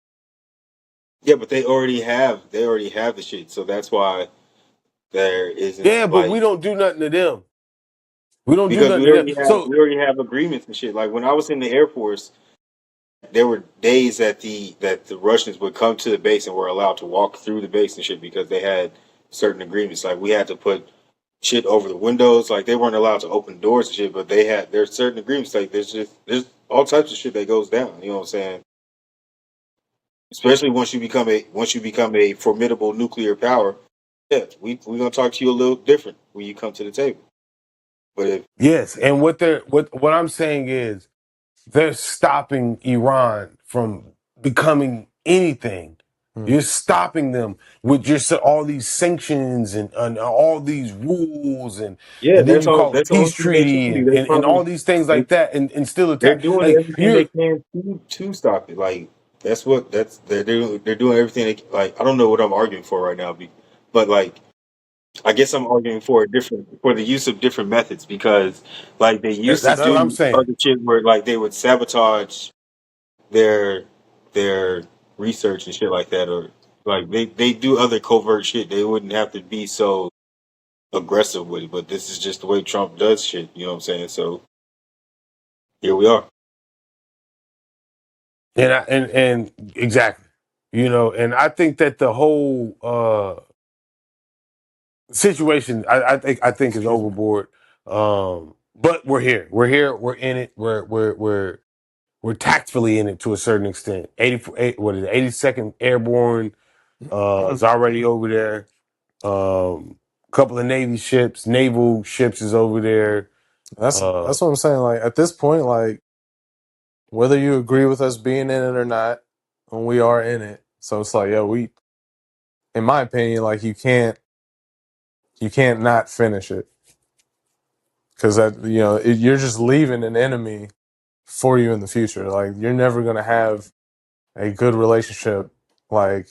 Yeah, but they already have the shit, so that's why there isn't Yeah, but we like don't do nothing to them. We don't do because nothing we to them. already have So we already have agreements and shit. Like when I was in the Air Force, there were days that the Russians would come to the base and were allowed to walk through the base and shit because they had certain agreements. Like we had to put shit over the windows. Like they weren't allowed to open doors and shit, but there's certain agreements. Like there's all types of shit that goes down. You know what I'm saying? Especially once you become a formidable nuclear power. Yeah, we gonna talk to you a little different when you come to the table. But if Yes, and what I'm saying is they're stopping Iran from becoming anything. You're stopping them with just all these sanctions and all these rules yeah, and then you call a that's the only peace thing they can treaty do. They and all probably these things they like that and still they're attack. doing Like everything they you're can to stop it. Like they're doing everything. Like I don't know what I'm arguing for right now, but like I guess I'm arguing for the use of different methods because like they used to that's what I'm do saying. other shit where like they would sabotage their their research and shit like that, or like they do other covert shit. They wouldn't have to be so aggressive with it, but this is just the way Trump does shit. You know what I'm saying? So here we are. And exactly. You know, and I think that the whole situation I think is Excuse me. overboard. But we're here. We're here. We're in it. We're tactfully in it to a certain extent. 82nd Airborne is already over there. Couple of naval ships is over there. That's what I'm saying. Like at this point, like whether you agree with us being in it or not, and we are in it. So it's like, in my opinion, like you can't not finish it because you're just leaving an enemy for you in the future. Like you're never gonna have a good relationship, like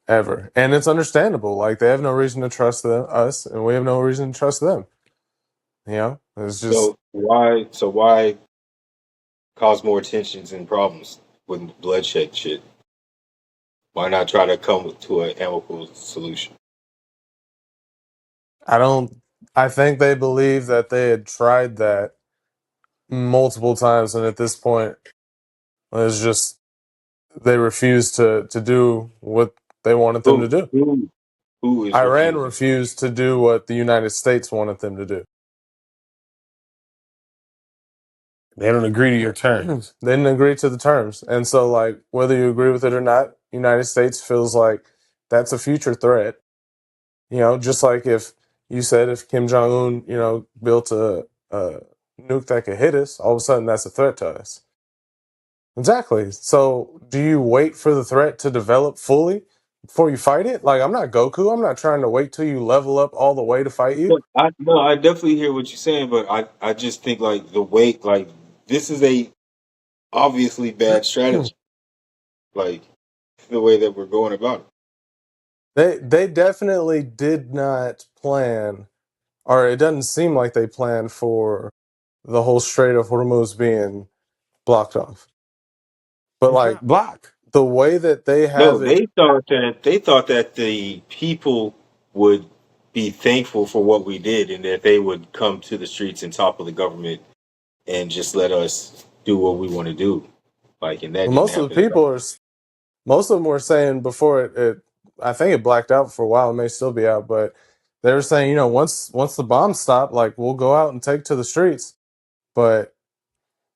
ever, and it's understandable. Like they have no reason to trust us, and we have no reason to trust them. It's just So why cause more tensions and problems with bloodshed shit? Why not try to come to an amicable solution? I don't. I think they believe that they had tried that multiple times, and at this point, it's just they refuse to do what they wanted them to Who do. who who is Iran refusing? refused to do what the United States wanted them to do. They don't agree to your terms. They didn't agree to the terms, and so like whether you agree with it or not, United States feels like that's a future threat. Just like if you said if Kim Jong Un, built a nuke that could hit us, all of a sudden that's a threat to us. Exactly. So, do you wait for the threat to develop fully before you fight it? Like, I'm not Goku. I'm not trying to wait till you level up all the way to fight you. But I no, I definitely hear what you're saying, but I just think like the way like this is a obviously bad strategy. Like the way that we're going about it. They definitely did not plan, or it doesn't seem like they planned for the whole Strait of Hormuz being blocked off. But It's like not blocked. the way that they No, have it, they thought that the people would be thankful for what we did and that they would come to the streets and topple the government and just let us do what we want to do. Like and that didn't most of the happen at people all. are, most of them were saying before I think it blacked out for a while. It may still be out, but they were saying, once the bombs stop, like we'll go out and take to the streets. But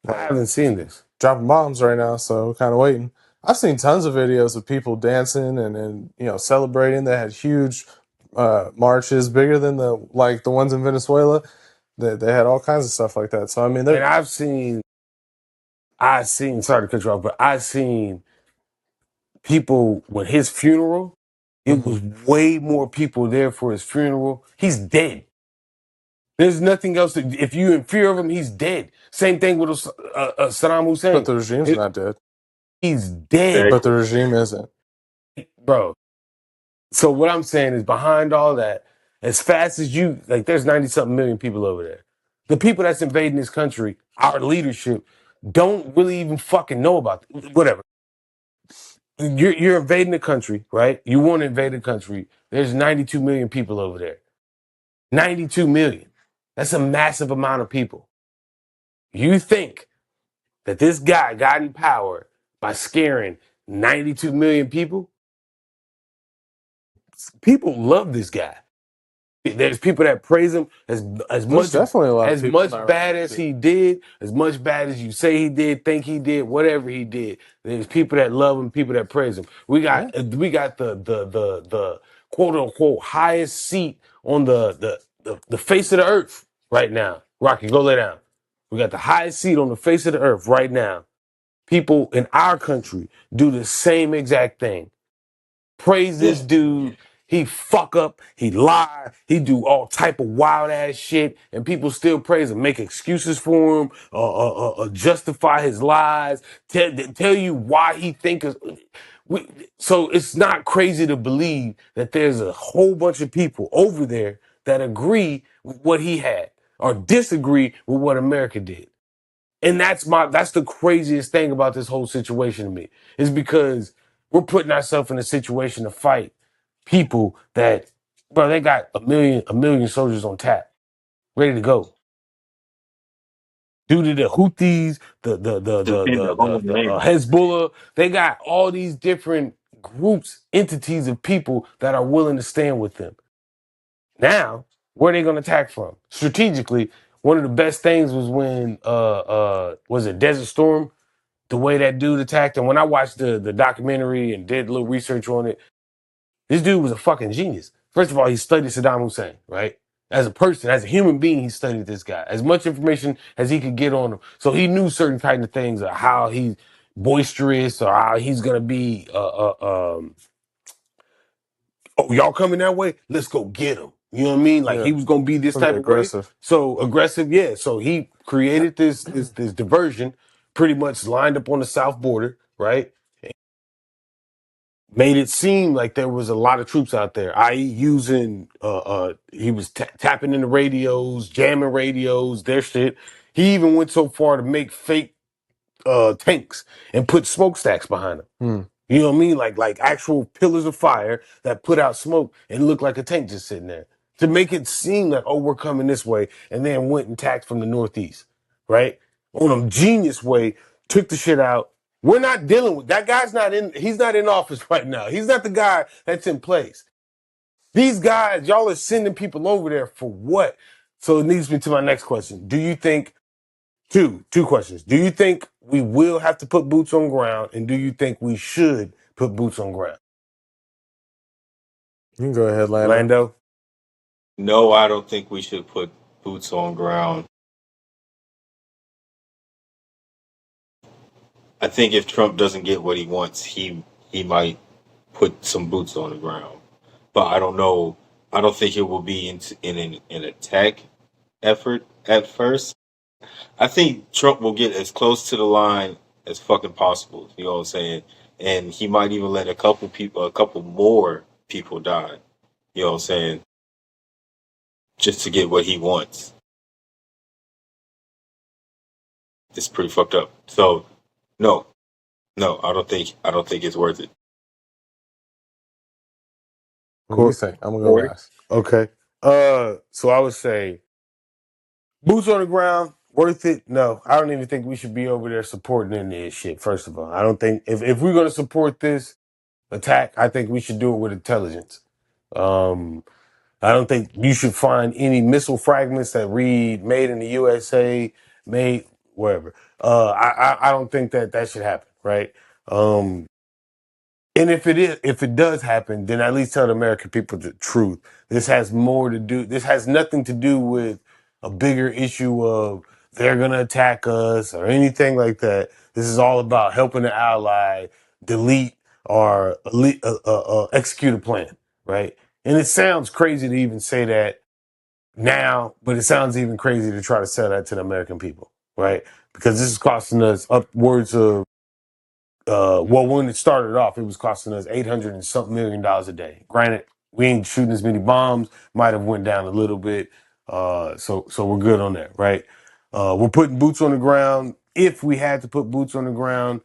I like haven't seen this. dropping bombs right now, so we're kind of waiting. I've seen tons of videos of people dancing and celebrating. They had huge marches, bigger than the ones in Venezuela. They had all kinds of stuff like that. So I mean, And I seen, sorry to cut you off, but I seen people with his funeral. It was way more people there for his funeral. He's dead. There's nothing else. If you in fear of him, he's dead. Same thing with Saddam but Hussein. the regime's not dead. He's dead, But the Exactly. regime isn't. bro. So what I'm saying is behind all that, as fast as you, like there's 90 something million people over there. The people that's invading this country, our leadership, don't really even fucking know about it. Whatever. You're invading the country, right? You want to invade the country. There's 92 million people over there. 92 million. That's a massive amount of people. You think that this guy got in power by scaring 92 million people? People love this guy. There's people that praise him as There's much definitely a lot of as people much that bad as he did, as much bad as you say he did, think he did, whatever he did. There's people that love him, people that praise him. We got the quote unquote highest seat on the face of the earth right now. Rocky, go lay down. We got the highest seat on the face of the earth right now. People in our country do the same exact thing. Praise this Yeah. dude. He fuck up, he lie, he do all type of wild ass shit, and people still praise him, make excuses for him, justify his lies, tell you why he think. We, so it's not crazy to believe that there's a whole bunch of people over there that agree with what he had or disagree with what America did. And that's the craziest thing about this whole situation to me, is because we're putting ourselves in a situation to fight people that, bro, they got a million soldiers on tap, ready to go. Due to the Houthis, Defend the the homeland. Hezbollah, they got all these different groups, entities of people that are willing to stand with them. Now, where are they going to attack from? Strategically, one of the best things was when was it Desert Storm, the way that dude attacked. And when I watched the documentary and did a little research on it, this dude was a fucking genius. First of all, he studied Saddam Hussein, right? As a person, as a human being, he studied this guy. As much information as he could get on him. So he knew certain kind of things, or how he's boisterous, or how he's gonna be oh, y'all coming that way? Let's go get him. You know what I mean? Like Yeah, he was gonna be this gonna be type of way. aggressive. So aggressive, yeah. So he created this diversion, pretty much lined up on the south border, right? Made it seem like there was a lot of troops out there, i.e., using he was tapping in the radios, jamming radios, their shit. He even went so far to make fake tanks and put smokestacks behind them. Hmm. You know what I mean? Like actual pillars of fire that put out smoke and looked like a tank just sitting there, to make it seem like, oh, we're coming this way, and then went and attacked from the northeast, right? On a genius way, took the shit out. We're not dealing with that guy's not in. He's not in office right now. He's not the guy that's in place. These guys, y'all are sending people over there for what? So it leads me to my next question. Do you think two questions? Do you think we will have to put boots on ground, and do you think we should put boots on ground? You can go ahead, Lando. Lando? No, I don't think we should put boots on ground. I think if Trump doesn't get what he wants, he might put some boots on the ground. But I don't know. I don't think it will be in an attack effort at first. I think Trump will get as close to the line as fucking possible. You know what I'm saying? And he might even let a couple more people die. You know what I'm saying? Just to get what he wants. It's pretty fucked up. So, no, I don't think it's worth it. What do you think? I'm gonna go Corey? last. Okay. So I would say boots on the ground, worth it? No. I don't even think we should be over there supporting any of this shit, first of all. I don't think if we're gonna support this attack, I think we should do it with intelligence. Um I don't think you should find any missile fragments that read "Made in the USA," made wherever. I don't think that should happen, right? Um, and if it does happen, then at least tell the American people the truth. This has more to do. This has nothing to do with a bigger issue of they're gonna attack us or anything like that. This is all about helping the ally delete or execute a plan, right? And it sounds crazy to even say that now, but it sounds even crazy to try to sell that to the American people, right? Because this is costing us upwards of well, when it started off, it was costing us 800 and something $1 million a day. Granted, we ain't shooting as many bombs, might have went down a little bit. So we're good on that, right? We're putting boots on the ground. If we had to put boots on the ground,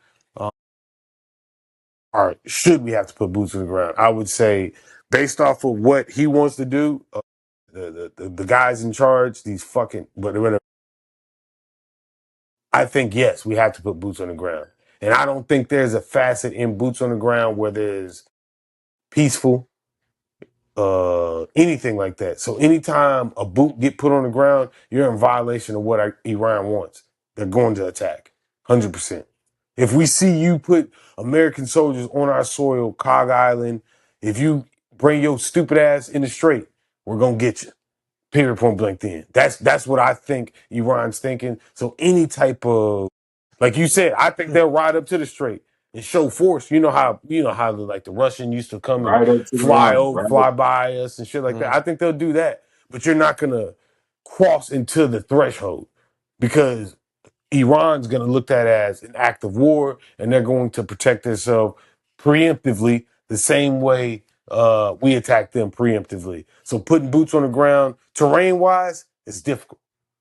or should we have to put boots on the ground? I would say, based off of what he wants to do, the guys in charge, these fucking whatever. I think yes, we have to put boots on the ground, and I don't think there's a facet in boots on the ground where there's peaceful. anything like that. So anytime a boot get put on the ground, you're in violation of what Iran wants. They're going to attack, 100%. If we see you put American soldiers on our soil, Cog Island, if you bring your stupid ass in the strait, we're gonna get you. Period. Point blank. Then that's what I think Iran's thinking. So any type of, like you said, I think they'll ride up to the strait and show force. You know how like the Russian used to come and Right up to the fly line, over, right? fly by us and shit like that. I think they'll do that, but you're not gonna cross into the threshold because Iran's going to look at it as an act of war, and they're going to protect themselves preemptively the same way we attack them preemptively. So putting boots on the ground, terrain-wise, is difficult,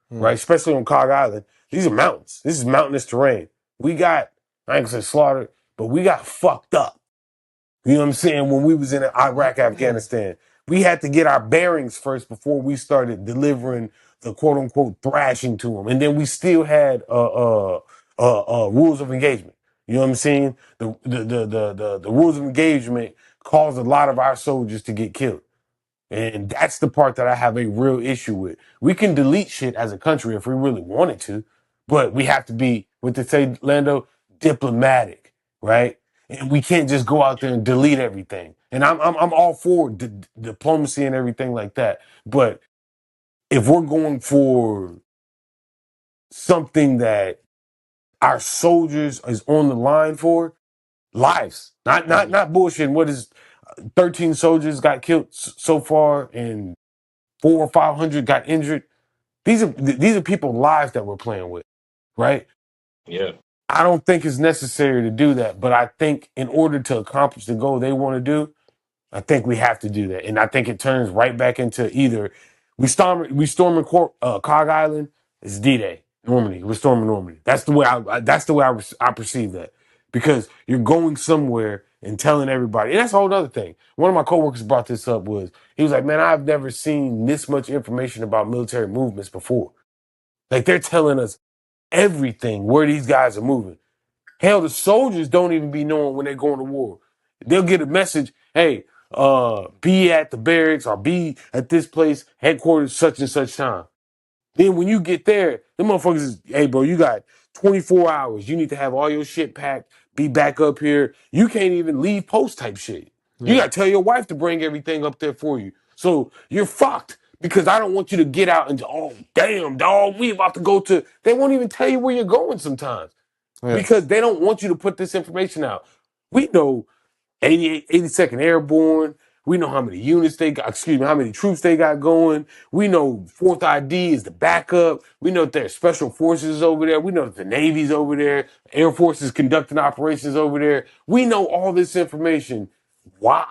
right? Especially on Cog Island. These are mountains. This is mountainous terrain. We got, I ain't gonna say slaughtered, but we got fucked up. You know what I'm saying? When we was in Iraq, Afghanistan, we had to get our bearings first before we started delivering the quote unquote thrashing to them. And then we still had rules of engagement. You know what I'm saying? The rules of engagement caused a lot of our soldiers to get killed. And that's the part that I have a real issue with. We can delete shit as a country if we really wanted to, but we have to be, what they say, Lando, diplomatic, right? And we can't just go out there and delete everything. And I'm all for diplomacy and everything like that. But if we're going for something that our soldiers is on the line for, lives, not bullshit. What is 13 soldiers got killed so far, and 400 or 500 got injured. These are people's lives that we're playing with, right? Yeah. I don't think it's necessary to do that, but I think in order to accomplish the goal they want to do, I think we have to do that, and I think it turns right back into either we storming Cog Island. It's D-Day, Normandy. We're storming Normandy. That's the way I perceive that, because you're going somewhere and telling everybody, and that's a whole other thing. One of my coworkers brought this up. He was like, "Man, I've never seen this much information about military movements before. Like they're telling us everything where these guys are moving." Hell, the soldiers don't even be knowing when they're going to war. They'll get a message, hey, be at the barracks or be at this place, headquarters, such and such time. Then when you get there, the motherfuckers is, hey, bro, you got 24 hours. You need to have all your shit packed, be back up here. You can't even leave post type shit. You got to tell your wife to bring everything up there for you. So you're fucked because I don't want you to get out and, oh, damn, dog, we about to go to, they won't even tell you where you're going sometimes because they don't want you to put this information out. We know 82nd Airborne. We know how many units they got, how many troops they got going. We know 4th ID is the backup. We know that there's special forces over there. We know that the Navy's over there. Air Force is conducting operations over there. We know all this information. Why?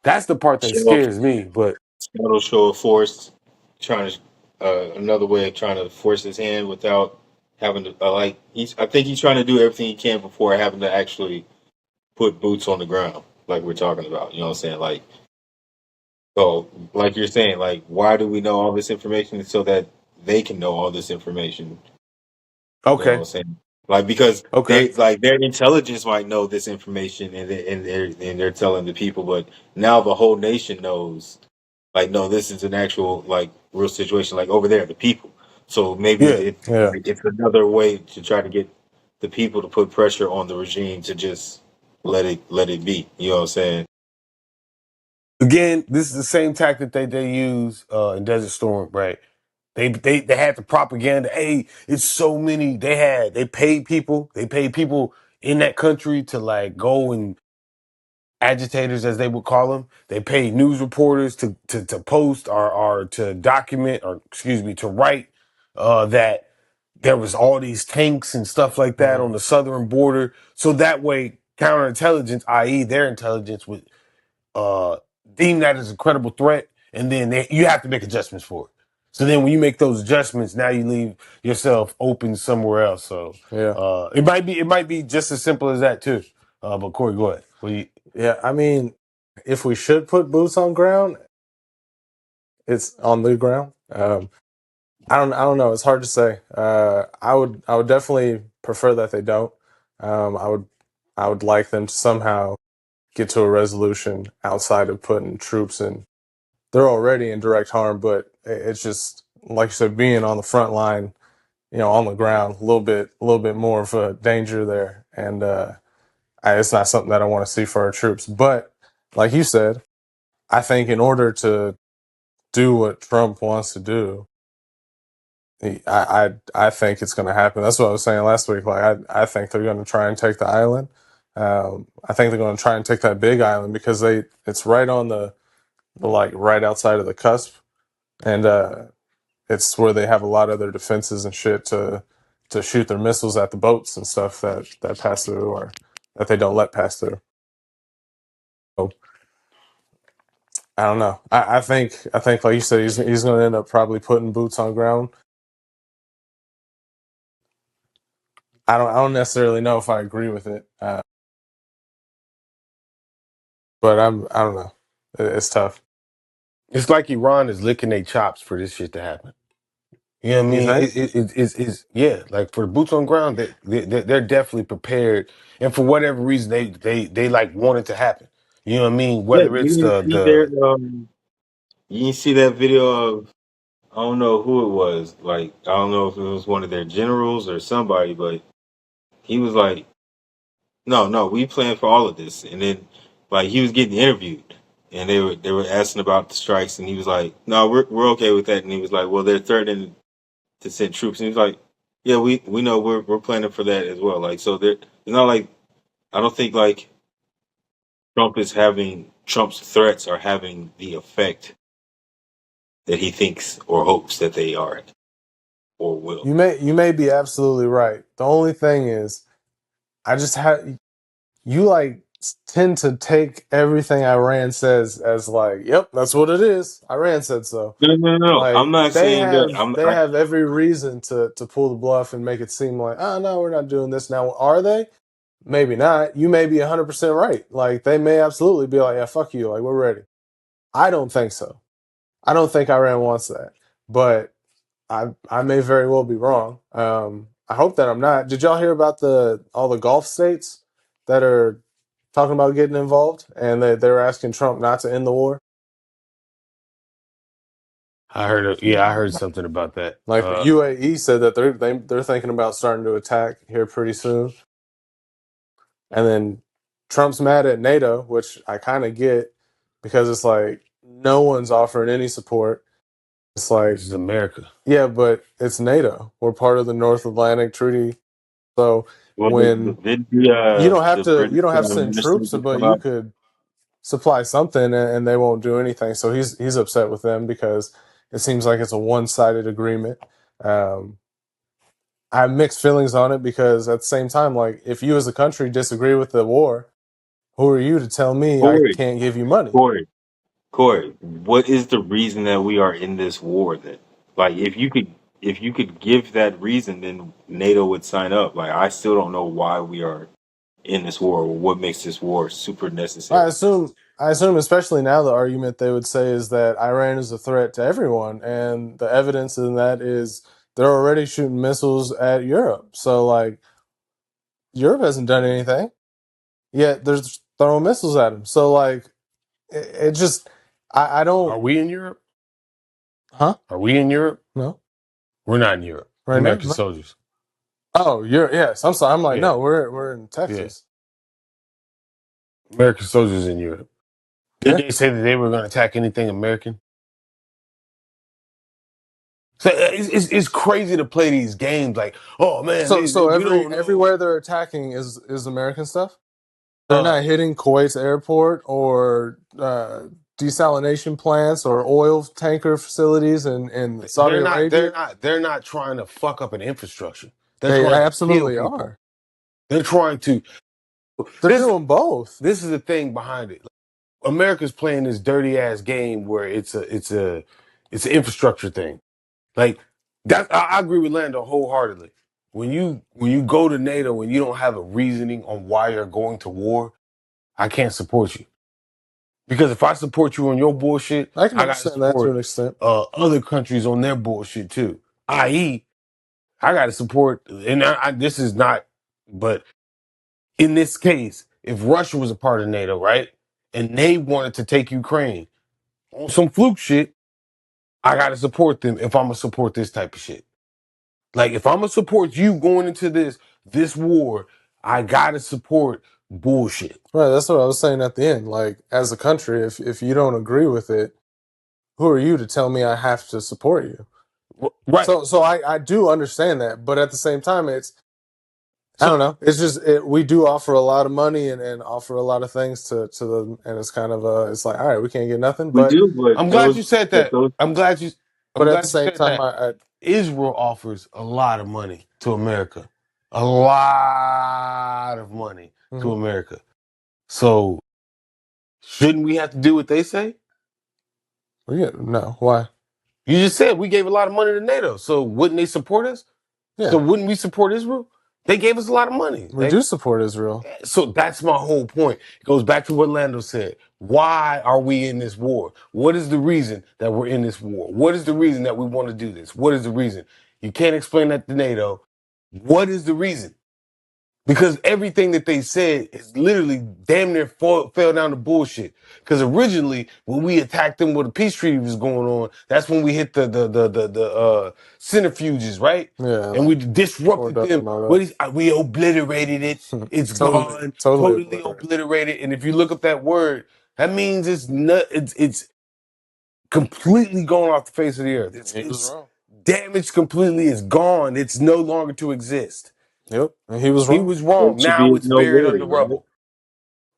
That's the part that Show, scares me. But show of force, trying to another way of trying to force his hand without having to like. I think he's trying to do everything he can before having to actually put boots on the ground, like we're talking about. You know what I'm saying? Like, so, like you're saying, like, why do we know all this information so that they can know all this information? You know what I'm okay, saying? Like, because okay, they like their intelligence might know this information and they're telling the people, but now the whole nation knows. Like, no, this is an actual like real situation. Like over there, the people. So maybe yeah. it's another way to try to get the people to put pressure on the regime to just let it be. You know what I'm saying? Again, this is the same tactic they use in Desert Storm, right? They had the propaganda. Hey, it's so many. They paid people in that country to like go and agitators, as they would call them. They paid news reporters to post or to document, or excuse me, to write that there was all these tanks and stuff like that on the southern border. So that way, counterintelligence, i.e., their intelligence, would uh, deem that as a credible threat, and then you have to make adjustments for it. So then when you make those adjustments, now you leave yourself open somewhere else. So it might be just as simple as that too. But Corey, go ahead. I mean, if we should put boots on ground, it's on the ground. I don't know. It's hard to say. I would definitely prefer that they don't. I would like them to somehow get to a resolution outside of putting troops in they're already in direct harm, but it's just like you said, being on the front line, on the ground, a little bit more of a danger there, and it's not something that I want to see for our troops. But like you said, I think in order to do what Trump wants to do, I think it's going to happen. That's what I was saying last week. Like I think they're going to try and take the island. I think they're going to try and take that big island because it's right on the like right outside of the cusp, and it's where they have a lot of their defenses and shit to shoot their missiles at the boats and stuff that pass through or that they don't let pass through. So I don't know. I think like you said, he's going to end up probably putting boots on ground. I don't necessarily know if I agree with it, but I don't know. It's tough. It's like Iran is licking their chops for this shit to happen. You know what I You mean? think? It's yeah. Like for the boots on ground, they're definitely prepared, and for whatever reason, they like want it to happen. You know what I mean? Yeah, Whether you it's didn't see their you didn't see that video of I don't know who it was. Like I don't know if it was one of their generals or somebody, but he was like, "No, we planned for all of this." And then like he was getting interviewed, and they were asking about the strikes, and he was like, "No, we're okay with that." And he was like, "Well, they're threatening to send troops," and he was like, "Yeah, we know we're planning for that as well." Like so, it's not like I don't think like Trump's threats are having the effect that he thinks or hopes that they are or will. You may be absolutely right. The only thing is, I just had you like tend to take everything Iran says as like, yep, that's what it is. Iran said so. No. I'm Like not saying that. they have every reason to pull the bluff and make it seem like, oh no, we're not doing this now. Are they? Maybe not. You may be 100% right. Like they may absolutely be like, yeah, fuck you. Like we're ready. I don't think so. I don't think Iran wants that. But I may very well be wrong. I hope that I'm not. Did y'all hear about all the Gulf states that are talking about getting involved, and they're asking Trump not to end the war? I heard. Yeah, I heard something about that. Like the UAE said that they're thinking about starting to attack here pretty soon, and then Trump's mad at NATO, which I kind of get because it's like no one's offering any support. It's like, This is America. yeah, but it's NATO. We're part of the North Atlantic Treaty. So Well, when you don't have the to British send minister troops, just but come you out. could supply something and they won't do anything. So he's upset with them because it seems like it's a one-sided agreement. Um, I have mixed feelings on it because at the same time, like if you as a country disagree with the war, who are you to tell me I Corey, can't give you money? Corey, Corey, what is the reason that we are in this war then? Like if you could give that reason, then NATO would sign up. Like I still don't know why we are in this war or what makes this war super I necessary. assume I assume especially now the argument they would say is that Iran is a threat to everyone, and the evidence in that is they're already shooting missiles at Europe. So like Europe hasn't done anything yet. They're throwing missiles at them. So like it just I don't Are we in Europe? huh Are we in Europe? no We're not in Europe. right now American no. soldiers. Oh you're yes I'm sorry I'm like Yeah, no we're in yeah. Texas American soldiers in Europe. Did yeah. they say that they were going to attack anything American? So it's crazy to play these games like, oh man, So we don't know. everywhere they're attacking is American stuff. They're Uh, not hitting Kuwait's airport or desalination plants or oil tanker facilities in Saudi Arabia. they're not trying to fuck up an infrastructure. They're They trying to kill absolutely people. are. They're trying to. They're This doing both. this is the thing behind it. America's playing this dirty ass game where it's an infrastructure thing. Like that, I agree with Lando wholeheartedly. When you go to NATO and you don't have a reasoning on why you're going to war, I can't support you. Because if I support you on your bullshit, I can I got to understand that to support an extent. other countries on their bullshit too. I.e., I got to support, and this is not, but in this case, if Russia was a part of NATO, right, and they wanted to take Ukraine, on some fluke shit, I gotta support them if I'm gonna support this type of shit. Like if I'm gonna support you going into this war, I gotta support bullshit. Right, that's what I was saying at the end. Like, as a country, if you don't agree with it, who are you to tell me I have to support you? Right. So I do understand that, but at the same time, I So- don't know. It's just we do offer a lot of money and offer a lot of things to them, and it's kind of it's like, all right, we can't get nothing. We But do, but I'm glad you said but that. those I'm glad you at the same said time, that. Israel offers a lot of money to America. A lot of money to America. So shouldn't we have to do what they say? No, why? You just said we gave a lot of money to NATO. So wouldn't they support us? Yeah. So wouldn't we support Israel? They gave us a lot of money. We do support Israel. So that's my whole point. It goes back to what Lando said. Why are we in this war? What is the reason that we're in this war? What is the reason that we want to do this? What is the reason? You can't explain that to NATO. What is the reason? Because everything that they said is literally damn near fell down to bullshit. Because originally, when we attacked them when the peace treaty was going on, that's when we hit the centrifuges, right? Yeah, And we disrupted them. We obliterated it. It's gone, totally obliterated. And if you look up that word, that means it's completely gone off the face of the earth. It's damaged completely. It's gone. It's no longer to exist. Yep, and he was wrong. He was wrong. Now it's buried under rubble.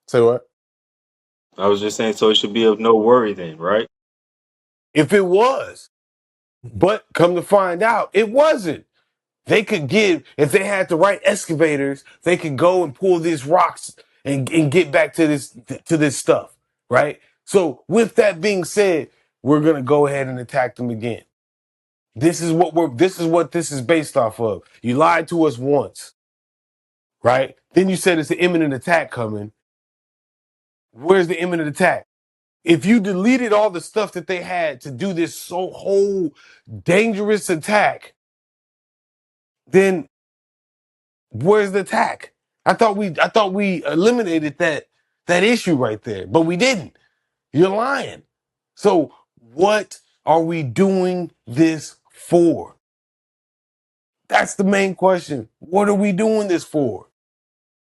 Say what? I was just saying, so it should be of no worry then, right? If it was. But come to find out, it wasn't. They could if they had the right excavators, they could go and pull these rocks and get back to this stuff, right? So with that being said, we're gonna go ahead and attack them again. This is what this is based off of. You lied to us once, right? Then you said it's an imminent attack coming. Where's the imminent attack? If you deleted all the stuff that they had to do this whole dangerous attack, then where's the attack? I thought we eliminated that issue right there, but we didn't. You're lying. So what are we doing this for? That's the main question. What are we doing this for?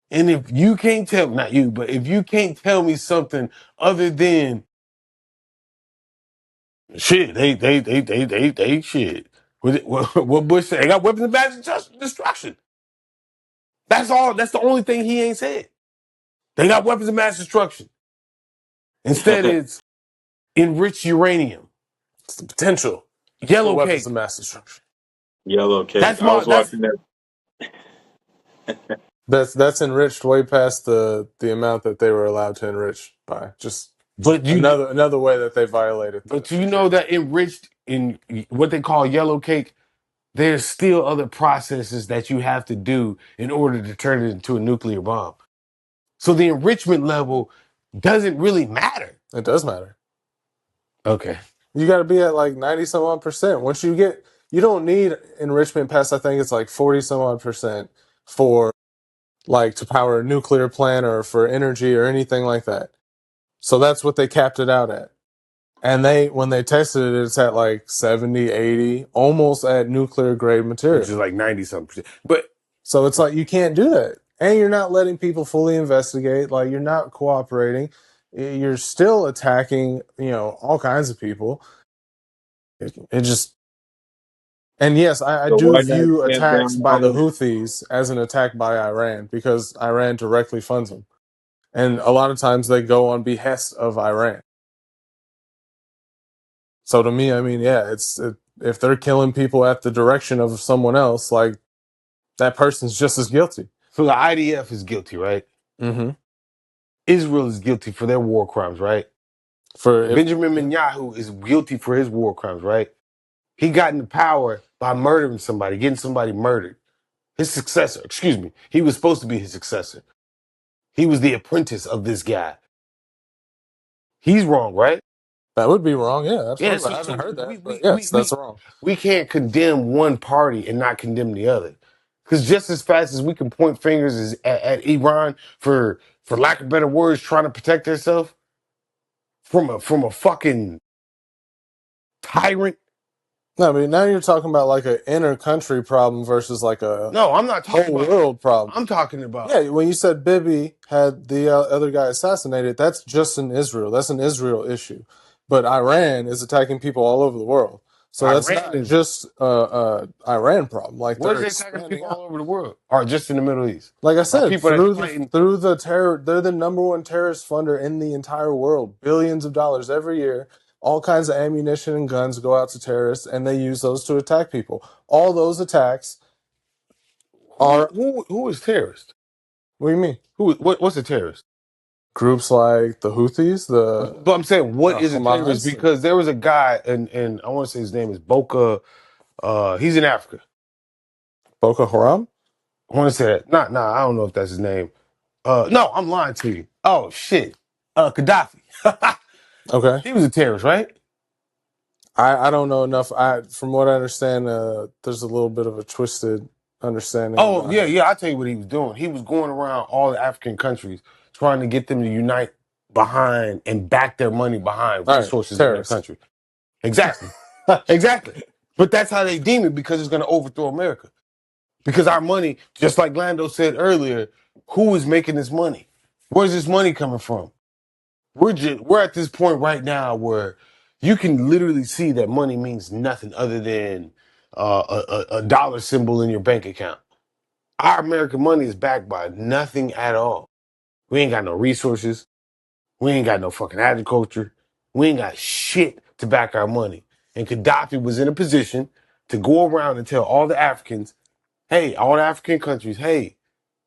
And if you can't tell, not you, but if you can't tell me something other than shit, they shit. What Bush said? They got weapons of mass destruction. That's all. That's the only thing he ain't said. They got weapons of mass destruction. Instead, it's enriched uranium. It's the potential. Yellow weapons cake. of mass destruction. Yellow cake. That's I was watching that. That's enriched way past the amount that they were allowed to enrich by. Just another way that they violated. But you know that enriched in what they call yellow cake, there's still other processes that you have to do in order to turn it into a nuclear bomb. So the enrichment level doesn't really matter. It does matter. Okay. You got to be at like 90 some odd percent. Once you don't need enrichment past, I think it's like 40 some odd percent for like to power a nuclear plant or for energy or anything like that. So that's what they capped it out at. And when they tested it, it's at like 70, 80, almost at nuclear grade material. Which is like 90 something percent. But so it's like you can't do that. And you're not letting people fully investigate. Like you're not cooperating. You're still attacking, all kinds of people. It just. And yes, I do view attacks by the Houthis as an attack by Iran because Iran directly funds them. And a lot of times they go on behest of Iran. So to me, I mean, yeah, if they're killing people at the direction of someone else, like that person's just as guilty. So the IDF is guilty, right? Mm-hmm. Israel is guilty for their war crimes, right? Benjamin Netanyahu is guilty for his war crimes, right? He got into power by murdering somebody, getting somebody murdered. His successor, excuse me, he was supposed to be his successor. He was the apprentice of this guy. He's wrong, right? That would be wrong, yeah. Absolutely. Yeah, so, I haven't heard that. Yes, that's wrong. We can't condemn one party and not condemn the other. Because just as fast as we can point fingers at Iran for lack of better words, trying to protect themselves from a fucking tyrant. No, I mean, now you're talking about like an inner country problem versus like a No, I'm not talking whole about. world problem. I'm talking about. Yeah, when you said Bibi had the other guy assassinated, that's just in Israel. That's an Israel issue. But Iran is attacking people all over the world. So that's Iran not is. just Iran problem. Like What is they're they attacking expanding people out. all over the world, or just in the Middle East? Like I Are said, people that's fighting? through the terror, they're the number one terrorist funder in the entire world. Billions of dollars every year. All kinds of ammunition and guns go out to terrorists, and they use those to attack people. All those attacks are. Who is terrorist? What do you mean? What's a terrorist? Groups like the Houthis, the But I'm saying, what is a terrorist? Hamas, Because there was a guy, and I want to say his name is Boca. He's in Africa. Boko Haram. I want to say that. Nah, I don't know if that's his name. No, I'm lying to you. Oh shit. Gaddafi. Okay, He was a terrorist, right? I don't know enough. From what I understand, there's a little bit of a twisted understanding. Oh about yeah, it. yeah. I'll tell you what he was doing. He was going around all the African countries trying to get them to unite behind and back their money behind All right, resources in their terrorist. country. Exactly. Exactly. But that's how they deem it because it's going to overthrow America. Because our money, just like Lando said earlier, who is making this money? Where's this money coming from? We're at this point right now where you can literally see that money means nothing other than a dollar symbol in your bank account. Our American money is backed by nothing at all. We ain't got no resources. We ain't got no fucking agriculture. We ain't got shit to back our money. And Gaddafi was in a position to go around and tell all the Africans, hey, all the African countries, hey,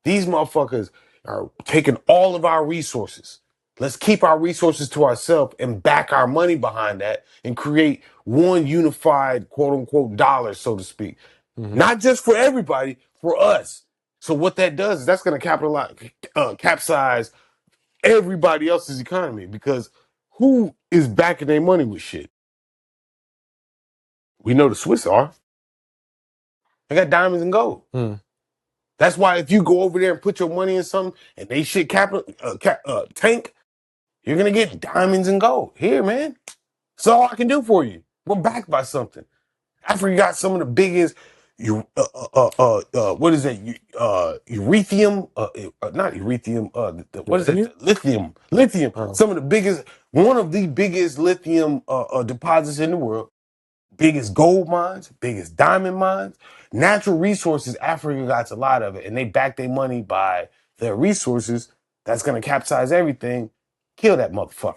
these motherfuckers are taking all of our resources. Let's keep our resources to ourselves and back our money behind that and create one unified, quote unquote, dollar, so to speak. Mm-hmm. Not just for everybody, for us. So what that does is that's going to capsize everybody else's economy because who is backing their money with shit? We know the Swiss are. They got diamonds and gold. Mm. That's why if you go over there and put your money in something and they shit tank, you're gonna get diamonds and gold. Here, man. That's all I can do for you. We're backed by something. Africa got some of the biggest. What is that? Urethrium? Not urethrium. What is Uranium? it? Lithium. Lithium. Oh. Some of the biggest. One of the biggest lithium deposits in the world. Biggest gold mines, biggest diamond mines, natural resources. Africa got a lot of it, and they back their money by their resources. That's gonna capsize everything, kill that motherfucker.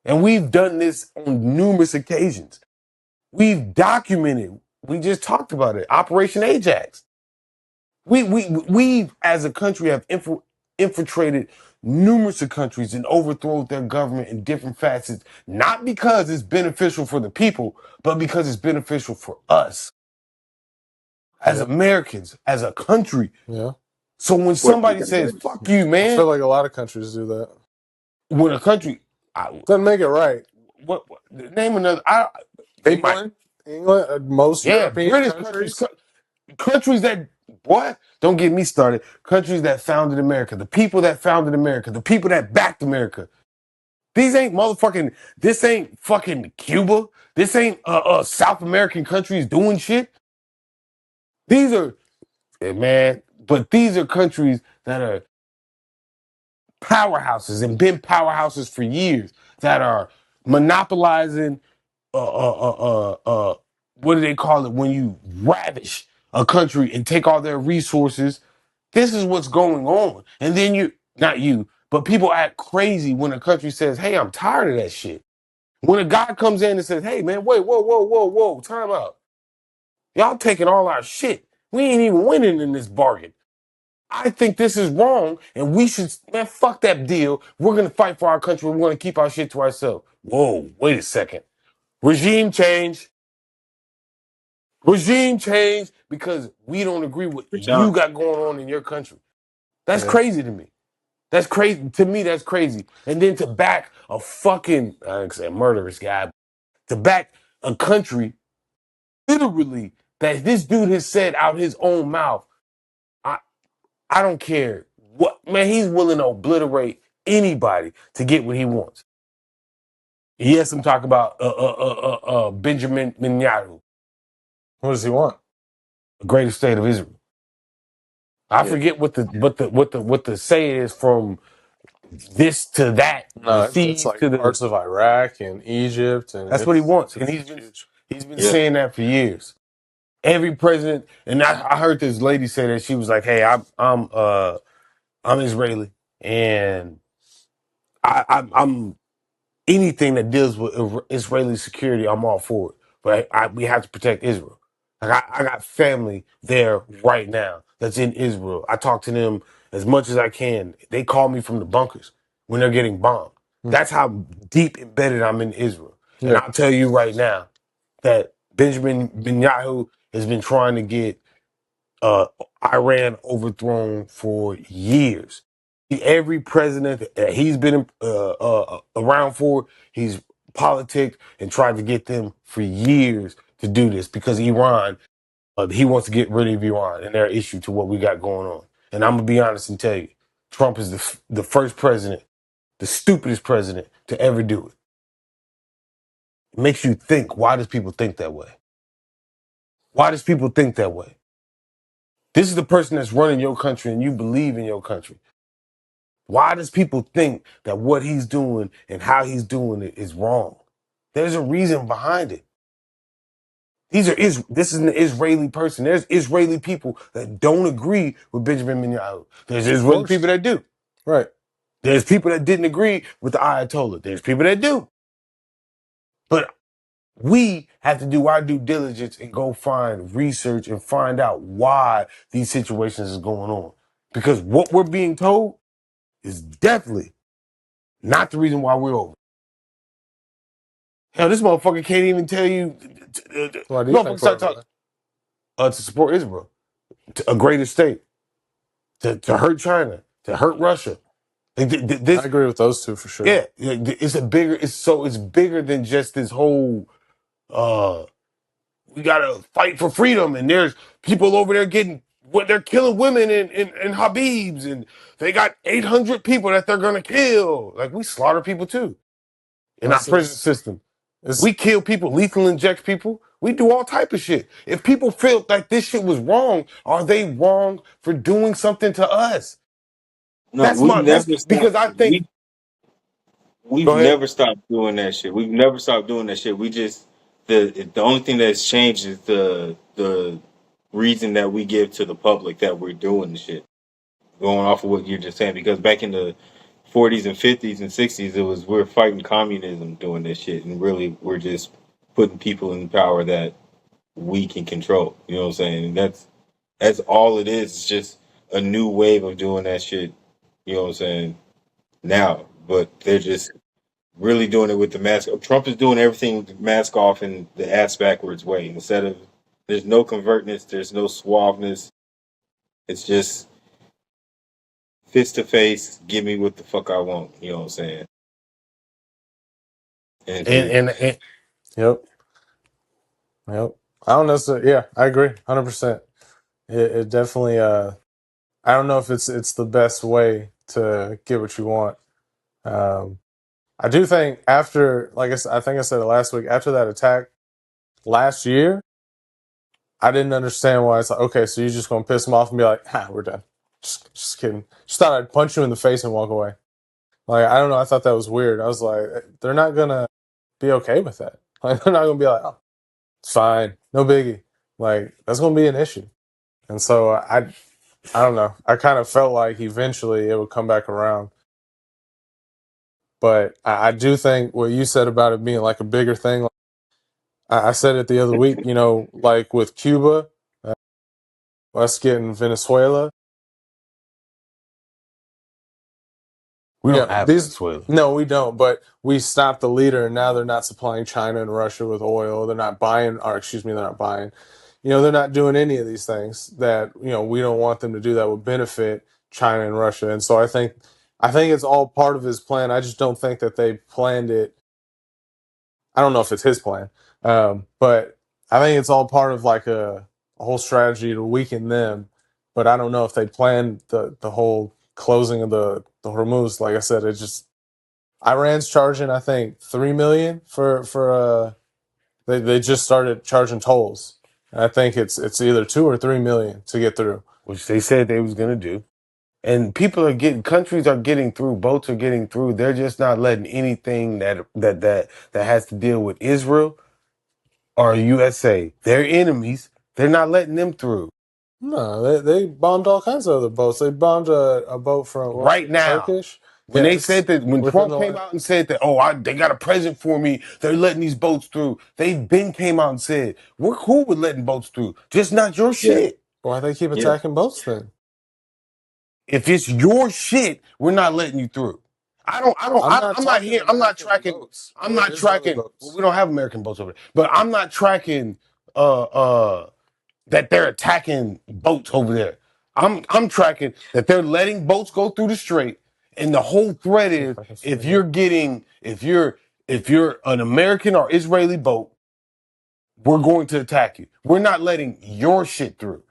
And we've done this on numerous occasions. We've documented. We just talked about it. Operation Ajax. We as a country have infiltrated numerous of countries and overthrown their government in different facets, not because it's beneficial for the people, but because it's beneficial for us as Americans, as a country. Yeah. So when somebody says, fuck you, I man, feel like a lot of countries do that. when a country, Doesn't make it right. what name another, England, most European British countries. countries that, what? Don't get me started. Countries that founded America, the people that founded America, the people that backed America. This ain't fucking Cuba. This ain't South American countries doing shit. These are, man, but these are countries that are powerhouses and been powerhouses for years that are monopolizing what do they call it when you ravish a country and take all their resources. This is what's going on. And then not you, but people act crazy when a country says, hey, I'm tired of that shit. When a guy comes in and says, hey, man, wait, whoa, time out. Y'all taking all our shit. We ain't even winning in this bargain. I think this is wrong, and we should, man, fuck that deal. We're going to fight for our country. We're going to keep our shit to ourselves. Whoa, wait a second. Regime change. Regime change because we don't agree with what you got going on in your country. That's crazy to me. That's crazy. To me, that's crazy. And then to back a fucking, I ain't say murderous guy, to back a country, literally, that this dude has said out his own mouth, I don't care what, man, he's willing to obliterate anybody to get what he wants. He has some talk about Benjamin Netanyahu, What does he want? the greatest state of Israel. I Yeah. forget what the say is from this to that, the No, it's seas like to the. parts of Iraq and Egypt, and That's what he wants, and it's huge. he's been Yeah. saying that for years. Every president, and I heard this lady say that she was like, "Hey, I'm Israeli, and I'm anything that deals with Israeli security, I'm all for it. But we have to protect Israel. Like I got family there right now that's in Israel. I talk to them as much as I can. They call me from the bunkers when they're getting bombed. That's how deep embedded I'm in Israel. And Yeah, I'll tell you right now that Benjamin Netanyahu has been trying to get uh, Iran overthrown for years. Every president that he's been around for, he's politicked and tried to get them for years to do this because Iran, he wants to get rid of Iran and their issue to what we got going on. And I'm gonna be honest and tell you, Trump is the first president, the stupidest president to ever do it. It makes you think. Why does people think that way? Why does people think that way? This is the person that's running your country and you believe in your country. Why does people think that what he's doing and how he's doing it is wrong? There's a reason behind it. This is an Israeli person. There's Israeli people that don't agree with Benjamin Netanyahu. There's Israeli course. people that do. Right. There's people that didn't agree with the Ayatollah. There's people that do. But we have to do our due diligence and go find research and find out why these situations is going on. Because what we're being told is definitely not the reason why we're over. Hell, this motherfucker can't even tell you. Why do you Motherfucker think we're start over talking to support Israel, to a greater state, to hurt China, to hurt Russia. Like, I agree with those two for sure. yeah, it's bigger than just this whole. We gotta fight for freedom, and there's people over there they're killing women in Habibs, and they got 800 people that they're gonna kill. Like we slaughter people too in our That's prison system. it's We kill people, lethal inject people. We do all type of shit. If people feel like this shit was wrong, are they wrong for doing something to us? No, That's because I think. we've Go ahead. never stopped doing that shit. We've never stopped doing that shit. We just the only thing that's changed is the reason that we give to the public that we're doing the shit. Going off of what you're just saying, because back in the 40s and 50s and 60s, we're fighting communism doing this shit, and really we're just putting people in power that we can control. You know what I'm saying? And that's all it is. It's just a new wave of doing that shit. You know what I'm saying? Now, but they're just really doing it with the mask. Trump is doing everything with the mask off and the ass backwards way. Instead of there's no convertness, there's no suaveness. It's just fist to face. Give me what the fuck I want. You know what I'm saying? And it's weird. And yep, yep. I don't necessarily. Yeah, I agree, 100%. It definitely. I don't know if it's the best way to get what you want. Um, I do think after, like I think I said it last week, after that attack last year, I didn't understand why it's like, okay, so you're just gonna piss them off and be like, we're done. Just kidding. Just thought I'd punch you in the face and walk away. Like, I don't know. I thought that was weird. I was like, they're not gonna be okay with that. Like, they're not gonna be like, oh, it's fine, no biggie. Like, that's gonna be an issue. And so I don't know. I kind of felt like eventually it would come back around. But I do think what you said about it being like a bigger thing. Like, I said it the other week. Like with Cuba, us getting Venezuela. we don't Yeah, have Venezuela. no, we don't. But we stopped the leader, and now they're not supplying China and Russia with oil. They're not buying, or excuse me, they're not buying. They're not doing any of these things that we don't want them to do that would benefit China and Russia. And so I think it's all part of his plan. I just don't think that they planned it. I don't know if it's his plan, but I think it's all part of like a whole strategy to weaken them. But I don't know if they planned the whole closing of the Hormuz. Like I said, it just Iran's charging, I think, $3 million for they just started charging tolls. And I think it's either 2 or 3 million to get through. which they said they was gonna do. And countries are getting through, boats are getting through. They're just not letting anything that has to deal with Israel or USA. They're enemies. They're not letting them through. No, they bombed all kinds of other boats. They bombed a boat from Right now. Turkish. When they Yes, said that, when within Trump the came out and said that, they got a present for me, they're letting these boats through. They've been came out and said, we're cool with letting boats through, just not your Yeah, shit. why they keep yeah. attacking boats then? If it's your shit, we're not letting you through. I'm not here. I'm not tracking. Boats. I'm There not is other tracking. boats. Well, we don't have American boats over there, but I'm not tracking. That they're attacking boats over there. I'm tracking that they're letting boats go through the strait, and the whole threat See is if I can if find it. you're an American or Israeli boat, we're going to attack you. We're not letting your shit through.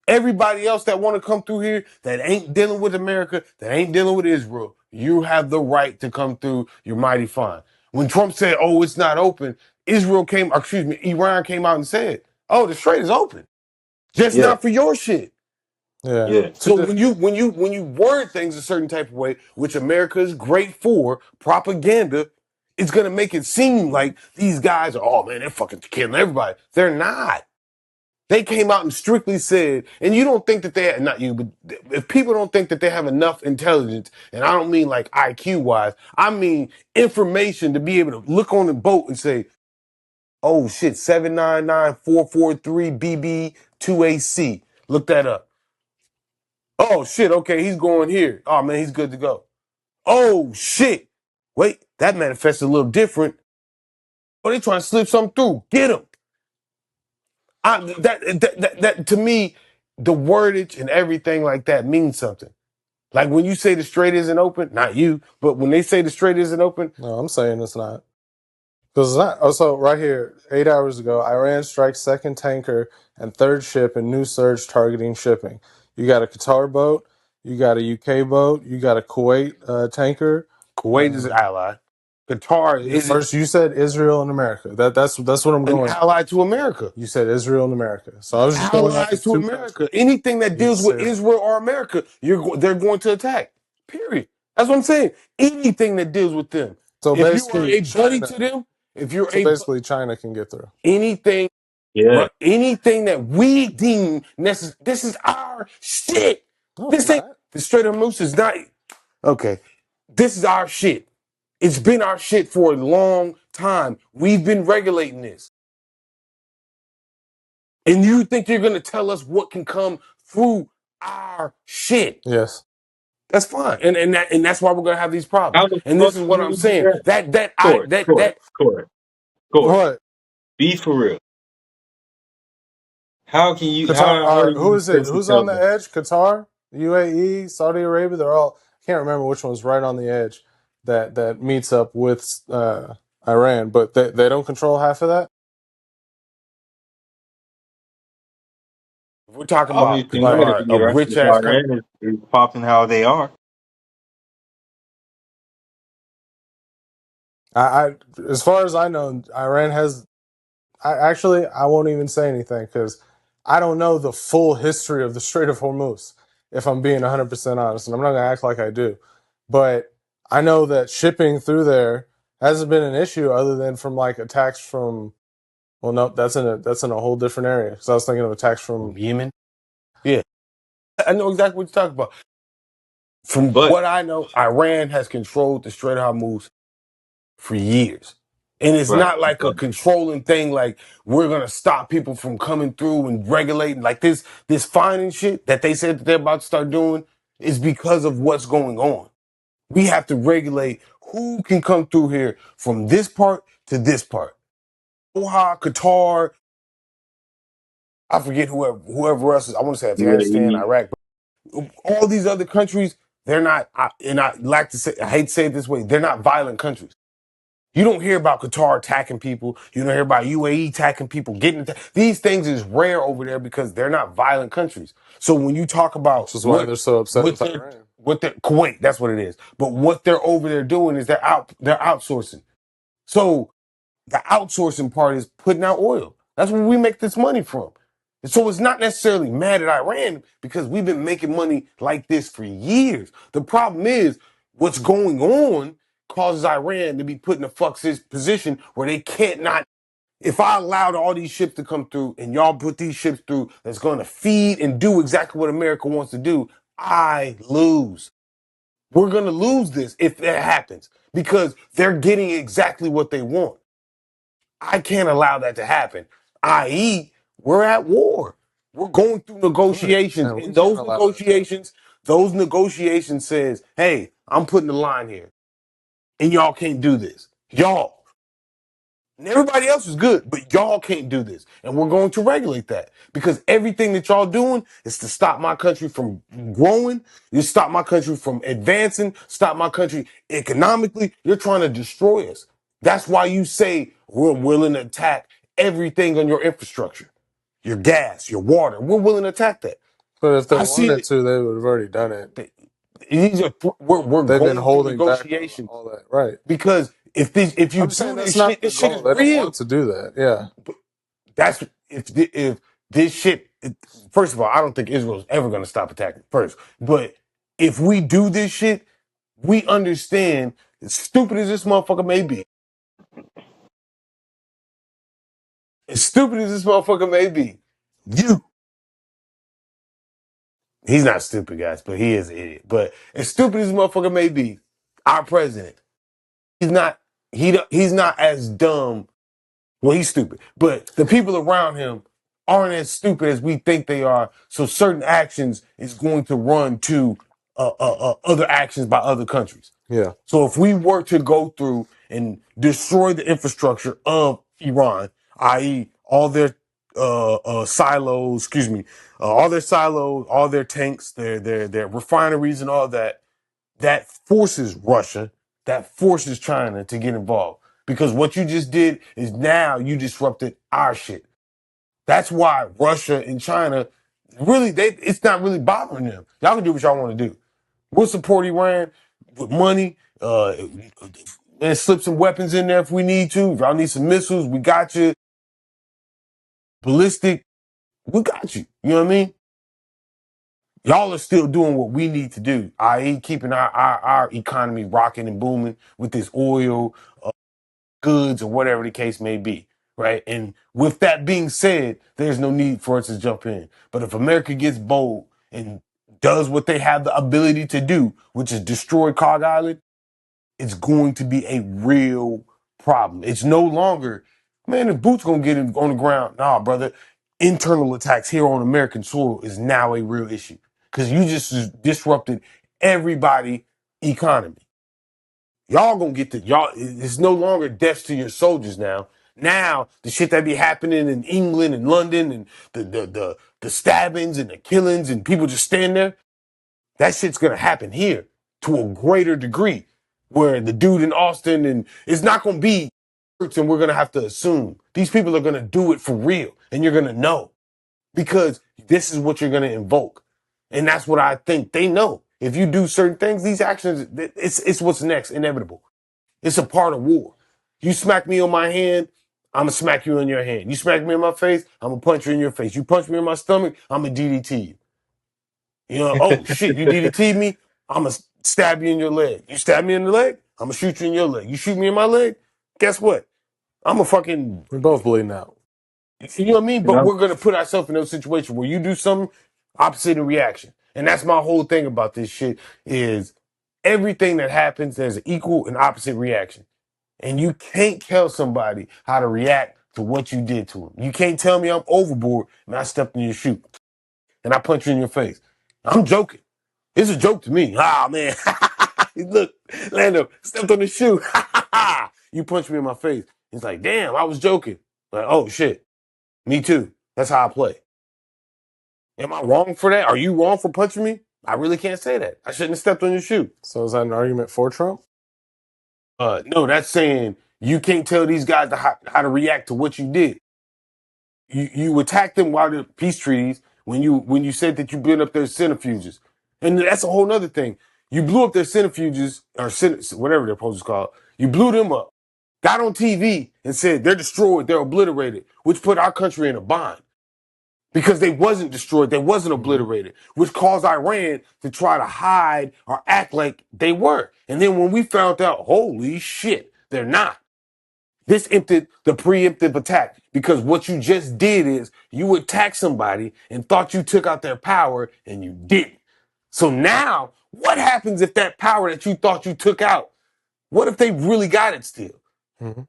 Everybody else that want to come through here that ain't dealing with America, that ain't dealing with Israel, you have the right to come through. You're mighty fine. When Trump said, "Oh, it's not open," Iran came out and said, "Oh, the strait is open, just Yeah, not for your shit." Yeah. yeah, So when you word things a certain type of way, which America is great for, propaganda, it's gonna make it seem like these guys are, oh man, they're fucking killing everybody. They're not. They came out and strictly said, and you don't think that not you, but if people don't think that they have enough intelligence, and I don't mean like IQ wise, I mean information to be able to look on the boat and say, oh shit, 799443 BB2AC. Look that up. Oh shit, okay, he's going here. Oh man, he's good to go. Oh shit. Wait, that manifests a little different. Oh, they trying to slip something through. Get him. That to me, the wordage and everything like that means something. Like when you say the strait isn't open, not you, but when they say the strait isn't open, No, I'm saying it's not. Because it's not. Also, right here, 8 hours ago, Iran strikes second tanker and third ship in new surge targeting shipping. You got a Qatar boat, you got a UK boat, you got a Kuwait tanker. Kuwait is an ally. Qatar is First, you said Israel and America. That's what I'm an going. ally to America. You said Israel and America. So I was just going off Allies of to 2 America. countries. Anything that You deals just with said Israel or America, they're going to attack. Period. That's what I'm saying. Anything that deals with them. so. If you are Basically, a buddy China. to them, if you're So a basically, China can get through. anything, yeah. right? Anything that we deem necessary. This is our shit. No, it's This ain't not. the Strait of Moose is not okay. This is our shit. It's been our shit for a long time. We've been regulating this. And you think you're gonna tell us what can come through our shit? Yes. That's fine, and that's why we're gonna have these problems. How the And this fuck is are what you I'm gonna do saying. that? Corey, Corey, Corey, Corey. What? Be for real. How can you? Qatar. How are Who you is it? supposed to Who's on tell the them? edge? Qatar, UAE, Saudi Arabia. They're all. I can't remember which one's right on the edge that meets up with Iran, but they don't control half of that. we're talking about Obviously not. If Qatar, you a get right, rich if ass country. Iran is popping how they are. I as far as I know, Iran has. I won't even say anything because I don't know the full history of the Strait of Hormuz. If I'm being 100% honest, and I'm not gonna act like I do, but I know that shipping through there hasn't been an issue other than from like attacks from. Well, no, that's in a whole different area. Because I was thinking of attacks from. Yemen. Yeah, I know exactly what you're talking about. From But what I know, Iran has controlled the Strait of Hormuz for years. And it's right, not like a but controlling thing, like we're gonna stop people from coming through and regulating. Like this finding shit that they said that they're about to start doing is because of what's going on. We have to regulate who can come through here from this part to this part. Doha, Qatar, I forget whoever else is. I want to say Afghanistan, UAE. Iraq, but all these other countries, they're not. And I like to say, I hate to say it this way, they're not violent countries. You don't hear about Qatar attacking people. You don't hear about UAE attacking people. These things is rare over there because they're not violent countries. So when you talk about Which is why they're so upset what with they're Iran. Kuwait, that's what it is. But what they're over there doing is they're outsourcing. So the outsourcing part is putting out oil. That's where we make this money from. And so it's not necessarily mad at Iran because we've been making money like this for years. The problem is what's going on causes Iran to be put in a position where they can't not. If I allowed all these ships to come through and y'all put these ships through that's going to feed and do exactly what America wants to do, I lose. We're going to lose this if that happens because they're getting exactly what they want. I can't allow that to happen. I.e., we're at war. We're going through negotiations. And we And can't allow that. those negotiations says, hey, I'm putting the line here. And y'all can't do this. Y'all. And everybody else is good, but y'all can't do this. And we're going to regulate that because everything that y'all doing is to stop my country from growing. You stop my country from advancing, stop my country economically. You're trying to destroy us. That's why you say we're willing to attack everything on your infrastructure, your gas, your water. We're willing to attack that. But if they I see wanted it. to, they would have already done it. We're They've been going through holding back on negotiations all that, right? because if you I'm saying do that's this not shit, the this shit goal. is They don't real. want to do that. Yeah. That's if this shit. First of all, I don't think Israel's ever going to stop attacking. First, but if we do this shit, we understand. As stupid as this motherfucker may be, as stupid as this motherfucker may be, you. He's not stupid, guys, but he is an idiot. But as stupid as this motherfucker may be, our president, he's not. He's not as dumb. Well, he's stupid, but the people around him aren't as stupid as we think they are. So certain actions is going to run to other actions by other countries. Yeah. So if we were to go through and destroy the infrastructure of Iran, i.e., all their silos, all their silos, all their tanks, their refineries, and all that, that forces Russia, that forces China to get involved. Because what you just did is now you disrupted our shit. That's why Russia and China really, it's not really bothering them. Y'all can do what y'all want to do. We'll support Iran with money, and slip some weapons in there if we need to. If y'all need some missiles, we got you. Ballistic, we got you. You know what I mean? Y'all are still doing what we need to do, i.e., keeping our economy rocking and booming with this oil, goods, or whatever the case may be, right? And with that being said, there's no need for us to jump in. But if America gets bold and does what they have the ability to do, which is destroy Cog Island, it's going to be a real problem. It's no longer, man, if Boots gonna get on the ground. Nah, brother. Internal attacks here on American soil is now a real issue because you just disrupted everybody' economy. Y'all gonna get y'all. It's no longer deaths to your soldiers now. Now the shit that be happening in England and London and the stabbings and the killings and people just stand there. That shit's gonna happen here to a greater degree. Where the dude in Austin and it's not gonna be, and we're gonna have to assume these people are gonna do it for real, and you're gonna know because this is what you're gonna invoke, and that's what I think they know. If you do certain things, these actions, it's what's next, inevitable. It's a part of war. You smack me on my hand, I'm gonna smack you in your hand. You smack me in my face, I'm gonna punch you in your face. You punch me in my stomach, I'm gonna DDT you. You know, oh shit, you DDT me, I'm gonna stab you in your leg. You stab me in the leg, I'm gonna shoot you in your leg. You shoot me in my leg, guess what? I'm a fucking, We're both bleeding out. you know what I mean? You But know? we're gonna put ourselves in those situations where you do something opposite in reaction. And that's my whole thing about this shit is everything that happens, there's an equal and opposite reaction. And you can't tell somebody how to react to what you did to them. You can't tell me I'm overboard and I stepped in your shoe and I punch you in your face. I'm joking. It's a joke to me. Ah, man. Look, Lando, stepped on the shoe. You punched me in my face. It's like, damn, I was joking. Like, oh, shit. Me too. That's how I play. Am I wrong for that? Are you wrong for punching me? I really can't say that. I shouldn't have stepped on your shoe. So is that an argument for Trump? No, that's saying you can't tell these guys how to react to what you did. You attacked them while the peace treaties when you said that you built up their centrifuges, and that's a whole nother thing. You blew up their centrifuges, or whatever their post is called. You blew them up, got on TV and said they're destroyed, they're obliterated, which put our country in a bind. Because they wasn't destroyed, they wasn't obliterated, which caused Iran to try to hide or act like they were. And then when we found out, holy shit, they're not. This emptied the preemptive attack, because what you just did is you attacked somebody and thought you took out their power and you didn't. So now, what happens if that power that you thought you took out, what if they really got it still?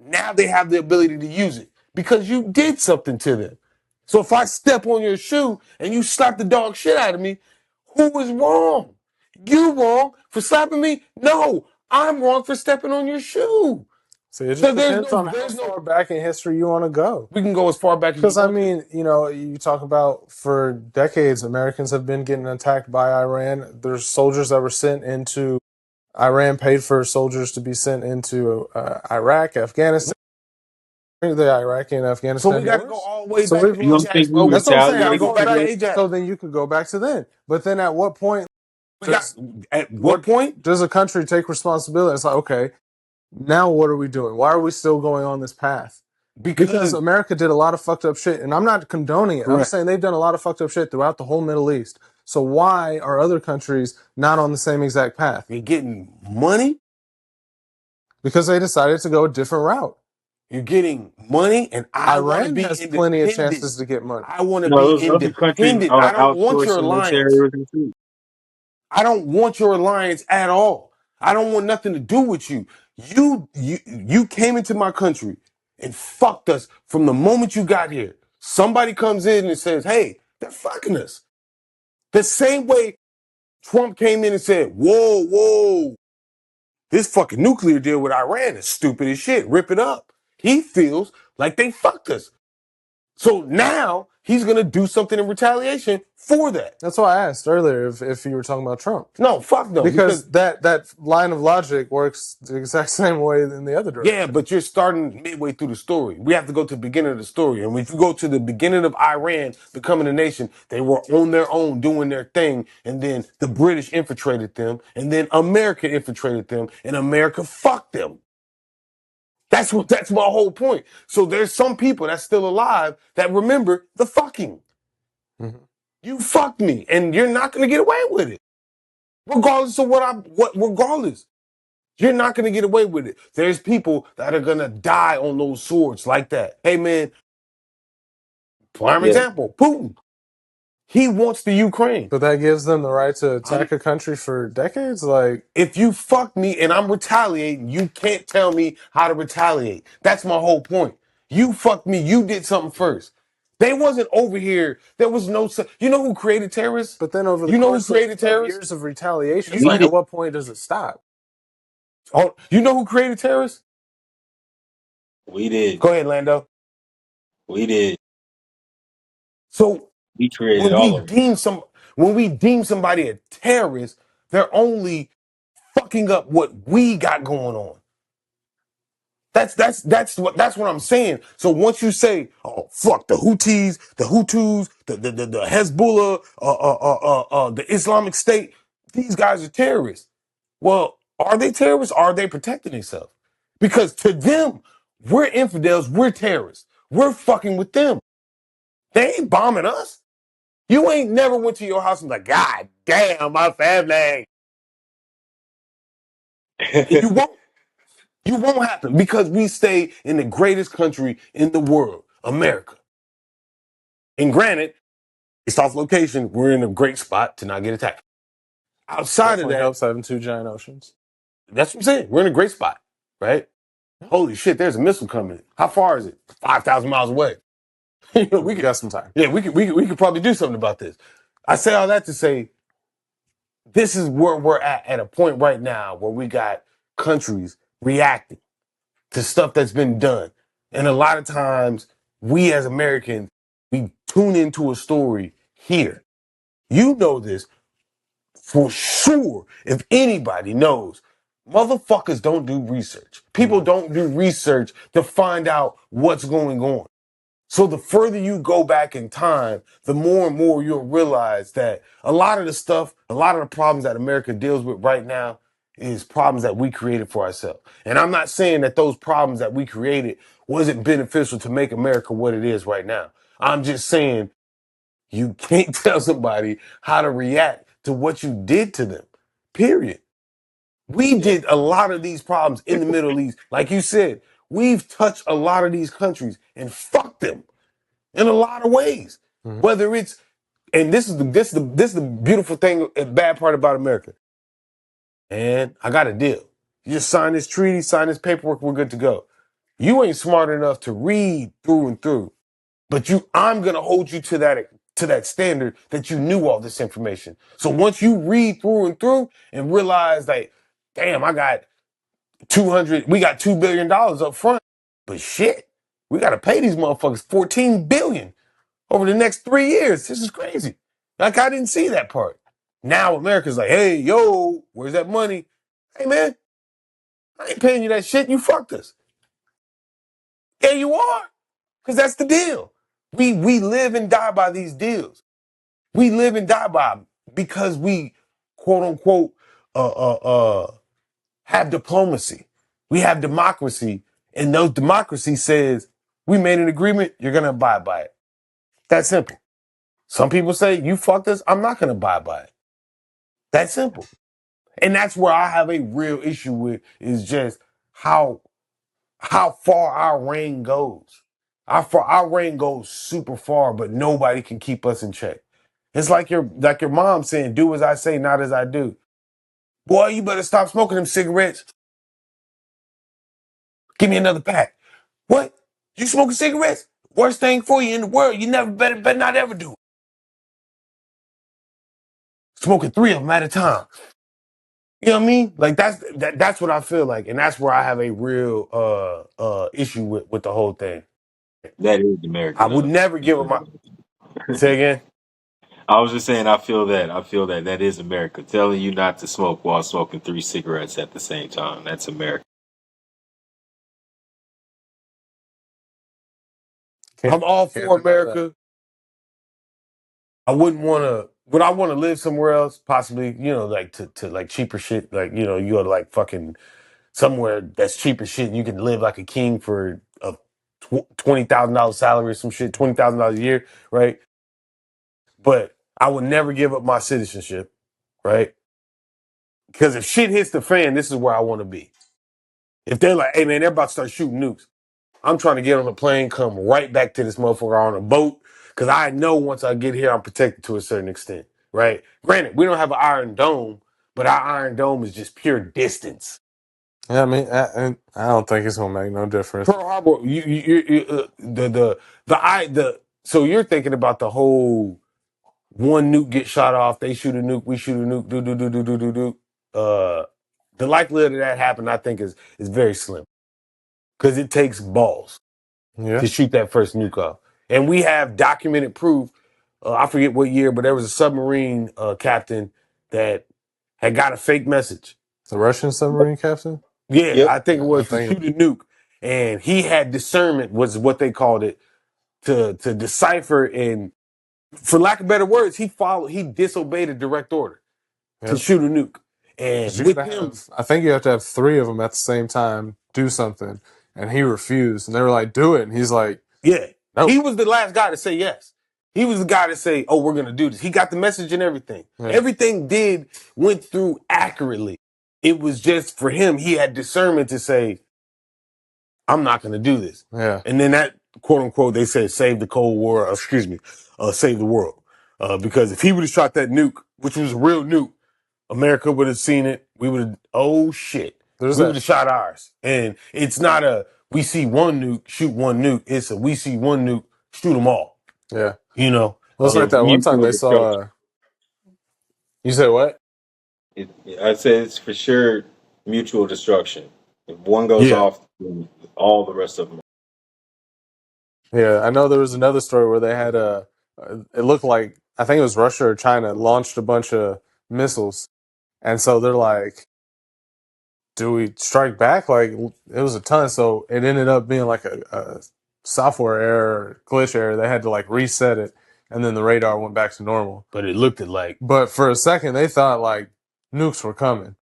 Now they have the ability to use it because you did something to them. So if I step on your shoe and you slap the dog shit out of me, who is wrong? You wrong for slapping me? No, I'm wrong for stepping on your shoe. So it just So depends on how far back in history you want to go. We can go as far back as Because, you I want to. mean, you know, you talk about for decades, Americans have been getting attacked by Iran. There's soldiers that were sent into Iran, paid for soldiers to be sent into Iraq, Afghanistan. The Iraqi and Afghanistan. So we got to go all the way back to You don't Ajax, think we bro. That's what I'm saying. retaliated Go back to Ajax. So then you could go back to then. But then at what point At what point does a country take responsibility? It's like, okay, now what are we doing? Why are we still going on this path? Because America did a lot of fucked up shit, and I'm not condoning it. I'm saying they've done a lot of fucked up shit throughout the whole Middle East. So why are other countries not on the same exact path? You're getting money? Because they decided to go a different route. You're getting money, and I want to Iran be has independent. plenty of chances to get money. I want to those be other countries independent. are I don't want your outsourcing their alliance. terrorism too. I don't want your alliance at all. I don't want nothing to do with you. You came into my country and fucked us from the moment you got here. Somebody comes in and says, hey, they're fucking us. The same way Trump came in and said, whoa, this fucking nuclear deal with Iran is stupid as shit. Rip it up. He feels like they fucked us. So now he's going to do something in retaliation for that. That's why I asked earlier if you were talking about Trump. No, fuck no. Because that line of logic works the exact same way in the other direction. Yeah, but you're starting midway through the story. We have to go to the beginning of the story. And if you go to the beginning of Iran becoming a nation, they were on their own doing their thing. And then the British infiltrated them. And then America infiltrated them. And America fucked them. That's my whole point. So there's some people that's still alive that remember the fucking. Mm-hmm. You fucked me, and you're not gonna get away with it. Regardless of regardless. You're not gonna get away with it. There's people that are gonna die on those swords like that. Hey man, prime example, Putin. He wants the Ukraine. But that gives them the right to attack a country for decades? Like, if you fuck me and I'm retaliating, you can't tell me how to retaliate. That's my whole point. You fucked me, you did something first. They wasn't over here. There was no. You know who created terrorists? But then over the course of years of retaliation, it's like, at what point does it stop? Oh, you know who created terrorists? We did. Go ahead, Lando. We did. So we created all of them. When we deem somebody a terrorist, they're only fucking up what we got going on. That's what I'm saying. So once you say, oh fuck the Houthis, the Hezbollah, the Islamic State, these guys are terrorists. Well, are they terrorists? Or are they protecting themselves? Because to them, we're infidels, we're terrorists. We're fucking with them. They ain't bombing us. You ain't never went to your house and like, God damn, my family. You won't. You won't happen because we stay in the greatest country in the world, America. And granted, it's off location. We're in a great spot to not get attacked. Outside of that, helps having two giant oceans. That's what I'm saying. We're in a great spot, right? Holy shit, there's a missile coming. How far is it? 5,000 miles away. We got some time. Yeah, we could probably do something about this. I say all that to say, this is where we're at a point right now where we got countries reacting to stuff that's been done. And a lot of times, we as Americans, we tune into a story here. You know this for sure. If anybody knows, motherfuckers don't do research. People don't do research to find out what's going on. So the further you go back in time, the more and more you'll realize that a lot of the stuff, a lot of the problems that America deals with right now is problems that we created for ourselves. And I'm not saying that those problems that we created wasn't beneficial to make America what it is right now. I'm just saying you can't tell somebody how to react to what you did to them. Period. We Yeah. did a lot of these problems in the Middle East. Like you said, we've touched a lot of these countries and fucked them in a lot of ways. Mhm. Whether it's, and this is the beautiful thing, bad part about America. And I got a deal. You just sign this treaty, sign this paperwork, we're good to go. You ain't smart enough to read through and through, but I'm gonna hold you to that standard that you knew all this information. So once you read through and through and realize like, damn, we got $2 billion up front, but shit, we gotta pay these motherfuckers 14 billion over the next 3 years. This is crazy. Like, I didn't see that part. Now America's like, hey, yo, where's that money? Hey, man, I ain't paying you that shit. You fucked us. Yeah, you are. Because that's the deal. We live and die by these deals. We live and die by them because we, quote unquote, have diplomacy. We have democracy. And those democracy says, we made an agreement, you're going to abide by it. That's simple. Some people say, you fucked us, I'm not going to abide by it. That's simple. And that's where I have a real issue with is just how far our reign goes. Our reign goes super far, but nobody can keep us in check. It's like your mom saying, do as I say, not as I do. Boy, you better stop smoking them cigarettes. Give me another pack. What? You smoking cigarettes? Worst thing for you in the world. You never better not ever do it. Smoking 3 of them at a time. You know what I mean? Like that's what I feel like, and that's where I have a real issue with the whole thing. That is America, I would though. never give up my say again. I was just saying, I feel that. I feel that that is America. Telling you not to smoke while smoking 3 cigarettes at the same time. That's America. I'm all for Can't deny that. America. I wouldn't want to. Would I want to live somewhere else? Possibly, like to like cheaper shit. Like you go to like fucking somewhere that's cheap as shit. And you can live like a king for a $20,000 salary or some shit, $20,000 a year, right? But I would never give up my citizenship, right? Because if shit hits the fan, this is where I want to be. If they're like, hey man, they're about to start shooting nukes, I'm trying to get on a plane, come right back to this motherfucker on a boat, because I know once I get here, I'm protected to a certain extent, right? Granted, we don't have an Iron Dome, but our Iron Dome is just pure distance. Yeah, I mean, I don't think it's gonna make no difference. Pearl Harbor, so you're thinking about the whole one nuke get shot off, they shoot a nuke, we shoot a nuke, do. The likelihood of that happening, I think, is very slim because it takes balls Yeah, to shoot that first nuke off. And we have documented proof. I forget what year, but there was a submarine captain that had got a fake message. the Russian submarine captain. Yeah, Yep. I think it I was to think shoot a nuke, and he had discernment, was what they called it, to decipher and, for lack of better words, he disobeyed a direct order to yep. shoot a nuke. Because And you with gotta him, have, I think you have to have 3 of them at the same time do something, and he refused, and they were like, "Do it," and he's like, yeah, "Nope." he was the last guy to say yes. He was the guy to say, "Oh, we're gonna do this." He got the message and everything. Yeah, Everything went through accurately. It was just for him. He had discernment to say, "I'm not gonna do this." yeah. And then that, quote unquote, they said, "Save the Cold War." Excuse me, save the world. Because if he would have shot that nuke, which was a real nuke, America would have seen it. We would have, oh shit, There's we would that. have shot ours. And it's not a, we see one nuke, shoot one nuke. It's a, we see one nuke, shoot them all. Yeah. You know? Well, it's like It's that one time mutual they saw. destruction. You said what? I'd say it's for sure mutual destruction. If one goes Yeah. off, then all the rest of them. Yeah, I know there was another story where they had it looked like, I think it was Russia or China launched a bunch of missiles, and so they're like, "Do we strike back?" Like it was a ton, so it ended up being like a software error, glitch error. They had to like reset it, and then the radar went back to normal. But it looked like. But for a second, they thought like nukes were coming,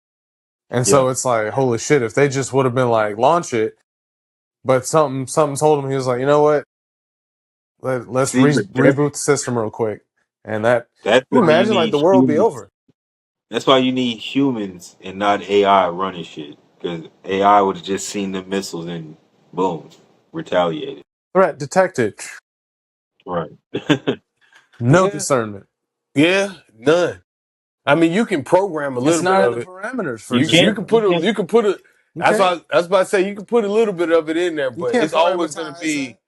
and so it's like, holy shit! If they just would have been like launch it, but something told him, he was like, you know what? Let's See, but reboot the system real quick, and that. that's Can you why you imagine like need the world would be humans. over? That's why you need humans and not AI running shit. Because AI would have just seen the missiles and boom, retaliated. Threat detected. Right. No Yeah. discernment. Yeah, none. I mean, you can program a It's little bit not of in the it. parameters for You discernment. can put a. You can put a. You That's can't- why I was about to say you can put a little bit of it in there, You but can't it's always going to parameterize be. that.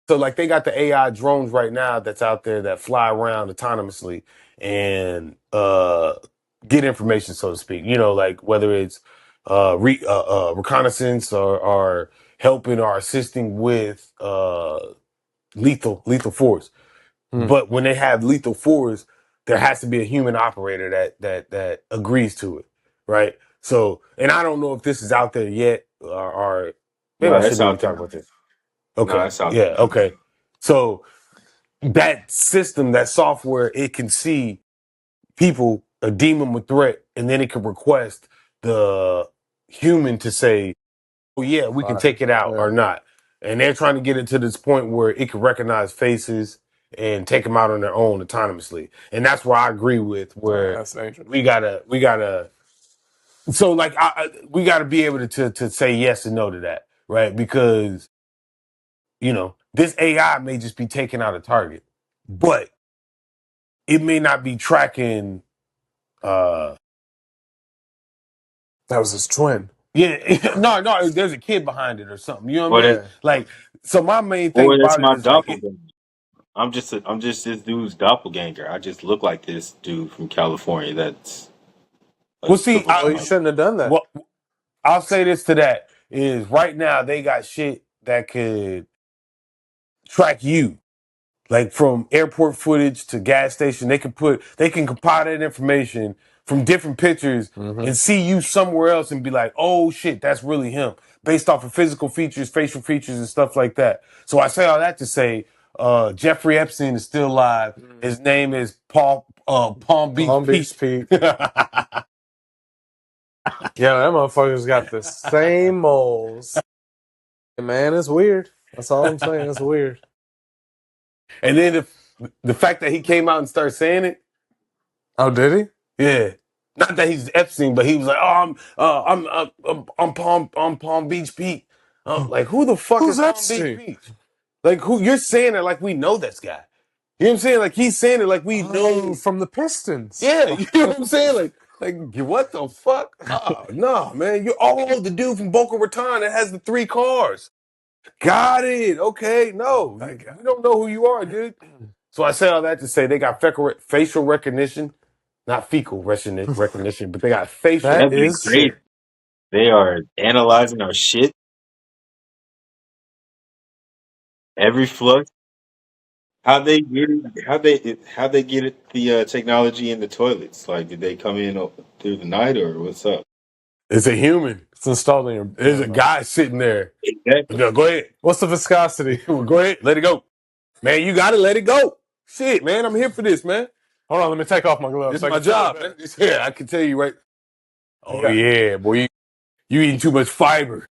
So, like, they got the AI drones right now that's out there that fly around autonomously and get information, so to speak. You know, like whether it's reconnaissance or helping or assisting with lethal force. Hmm. But when they have lethal force, there has to be a human operator that agrees to it, right? So, and I don't know if this is out there yet, or maybe No, I that's shouldn't even out talk there. about this. No, Okay, that's out yeah, there. okay. So that system, that software, it can see people deem them a threat, and then it can request the human to say, "Oh yeah, we can Fire. take it out Yeah. or not." And they're trying to get it to this point where it can recognize faces and take them out on their own autonomously. And that's where I agree with where That's dangerous. we gotta. So like, we gotta be able to say yes and no to that, right? Because this AI may just be taking out a target, but it may not be tracking. Uh, That was his twin. yeah, no, there's a kid behind it or something. You know what I Well, mean? Like, so my main thing Boy, that's about it my is like, doppelganger. I'm just this dude's doppelganger. I just look like this dude from California. That's well, see, triple Well, you smart. shouldn't have done that. well, I'll say this to that is right now they got shit that could track you. Like from airport footage to gas station, they can compile that information from different pictures and see you somewhere else and be like, oh shit, that's really him. Based off of physical features, facial features, and stuff like that. So I say all that to say Jeffrey Epstein is still alive. His name is Palm Beach Palm Pete. Beach Pete. Yeah, that motherfucker's got the same moles. Man, it's weird. That's all I'm saying. It's weird. And then the fact that he came out and started saying it, Oh, did he? yeah. Not that he's Epstein, but he was like, "Oh, I'm Palm Beach Pete." Like, who the fuck Who's is Palm Epstein? Beach Pete? Like, who you're saying it like we know this guy? You know what I'm saying? Like he's saying it like we Oh, know. from the Pistons. Yeah, you know what I'm saying? Like what the fuck? Oh no, man! You're the dude from Boca Raton that has the 3 cars. Got it. Okay, no, you don't know who you are, dude. So I say all that to say they got facial recognition. Not fecal recognition, but they got facial. That That'd be is great. shit. They are analyzing our shit, every flux. How they get it? How they get it? The technology in the toilets. Like, did they come in through the night or what's up? It's a human. It's installed in your. There's a guy sitting there. Exactly. No, go ahead. What's the viscosity? Go ahead. Let it go. Man, you got to let it go. Shit, man. I'm here for this, man. Hold on, let me take off my gloves. This so is I my can tell job, you man. better. Yeah, I can tell you right. Oh, Yeah. yeah, boy. You eating too much fiber.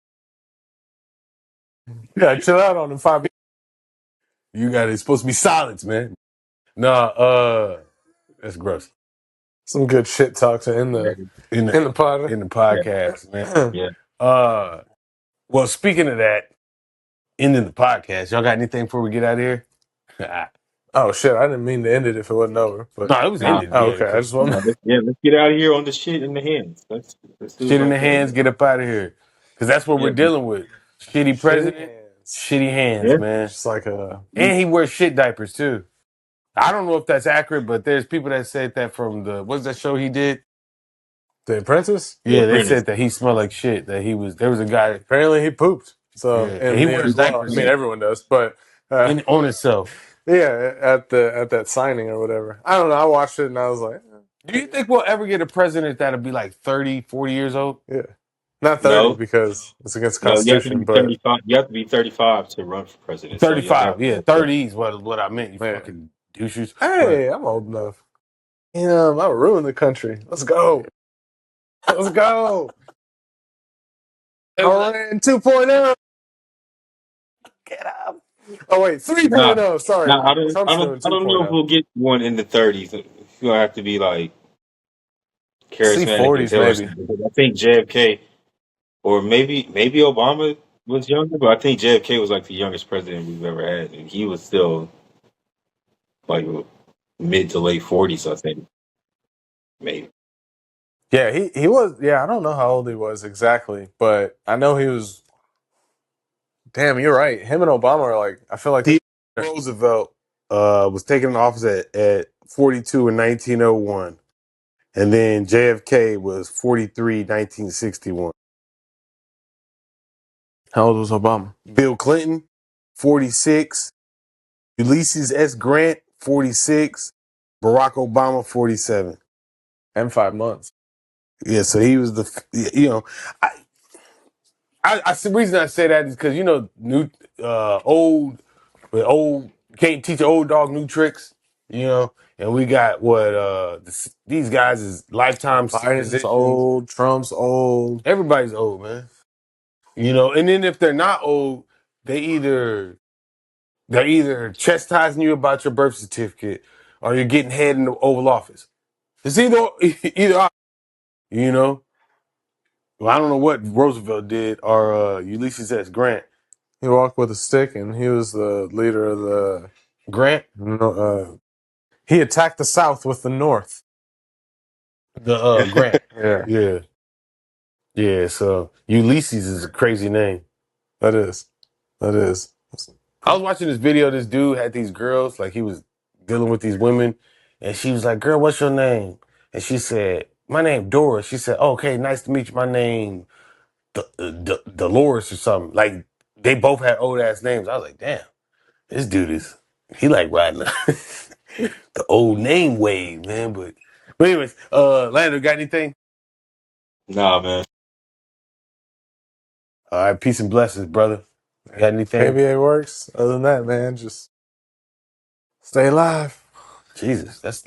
Yeah, chill out on them 5. You got it. It's supposed to be solids, man. Nah, that's gross. Some good shit talk to end the In in the pod. the podcast, man. Yeah. Well, speaking of that, ending the podcast, y'all got anything before we get out of here? Oh shit! I didn't mean to end it if it wasn't over. But No, it was Nah. ended. oh, Yeah, okay, I just want. Let's get out of here on the shit in the hands. Let's do shit it in like the hands, that. get up out of here. Because that's what we're Yeah. dealing with. Shitty president, hands. shitty hands, Yeah. man. Just like a. And he wears shit diapers too. I don't know if that's accurate, but there's people that said that from what's that show he did? The Apprentice. Yeah, they Apprentice. said that he smelled like shit. There was a guy Apparently, he pooped. So Yeah, and and he the wears as well. I diapers. mean, everyone does, but on himself. yeah, at that signing or whatever. I don't know. I watched it and I was like, Do you think we'll ever get a president that'll be like 30, 40 years old? yeah. Not 30 No, because it's against the no, you have to Constitution, be but 35. You have to be 35 to run for president. So you'll never 35. Yeah, be 30 is what I meant. You man. fucking douches. But Hey, I'm old enough. Damn, I ruined the country. Let's go. Let's go. Iran 2.0. get up. Oh, wait, Nah, 3.0. Sorry. nah. I don't. Trump's I don't. doing I don't know if 2.0. we'll get one in the 30s. It's gonna have to be like See charismatic as 40s, hell or maybe. something. Because I think JFK or maybe Obama was younger, but I think JFK was like the youngest president we've ever had, and he was still like mid to late 40s. I think maybe. Yeah, he was. Yeah, I don't know how old he was exactly, but I know he was. Damn, you're right. Him and Obama are like, I feel like Theodore Roosevelt was taken in office at 42 in 1901. And then JFK was 43, 1961. how old was Obama? Bill Clinton, 46. Ulysses S. Grant, 46. Barack Obama, 47. And 5 months. Yeah, so he was I, the reason I say that is because, old, can't teach an old dog new tricks, and we got these guys is lifetime Biden's positions. old. Trump's old. Everybody's old, man. And then if they're not old, they're either chastising you about your birth certificate or you're getting head in the Oval Office. It's either you know. Well, I don't know what Roosevelt did or Ulysses S. Grant. He walked with a stick, and he was the leader of the. Grant, He attacked the South with the North. the Grant, Yeah, yeah, yeah. So Ulysses is a crazy name. that is. That is. I was watching this video. This dude had these girls, like he was dealing with these women, and she was like, "Girl, what's your name?" And she said, "My name Doris." She said, "Okay, nice to meet you. My name Dolores or something." Like they both had old ass names. I was like, "Damn, this dude he like riding the old name wave, man." But anyways, Lander, got anything? Nah, man. All right, peace and blessings, brother. Got anything? ABA works. Other than that, man, just stay alive. Jesus, that's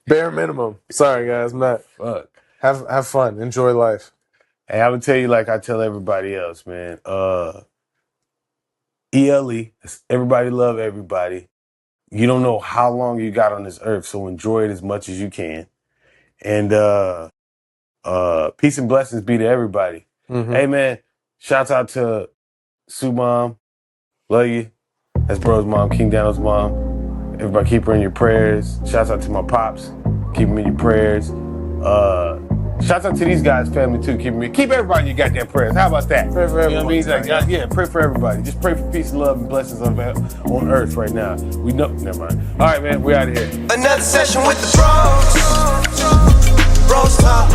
Bare minimum. Sorry, guys, Matt. fuck. Have fun. Enjoy life. Hey, I would tell you like I tell everybody else, man. ELE, everybody love everybody. You don't know how long you got on this earth, so enjoy it as much as you can. And peace and blessings be to everybody. Mm-hmm. Hey man, shouts out to Sue Mom. Love you. That's Bro's mom, King Daniel's mom. Everybody keep her in your prayers. Shouts out to my pops. Keep them in your prayers. Shouts out to these guys' family too. Keep everybody in your goddamn prayers. How about that? Pray for You know what I mean? everyone. Like, yeah, pray for everybody. Just pray for peace, love, and blessings on earth right now. We know. Never mind. All right, man. We out of here. Another session with the bros. Bros talk.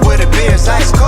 With a beer's ice cold.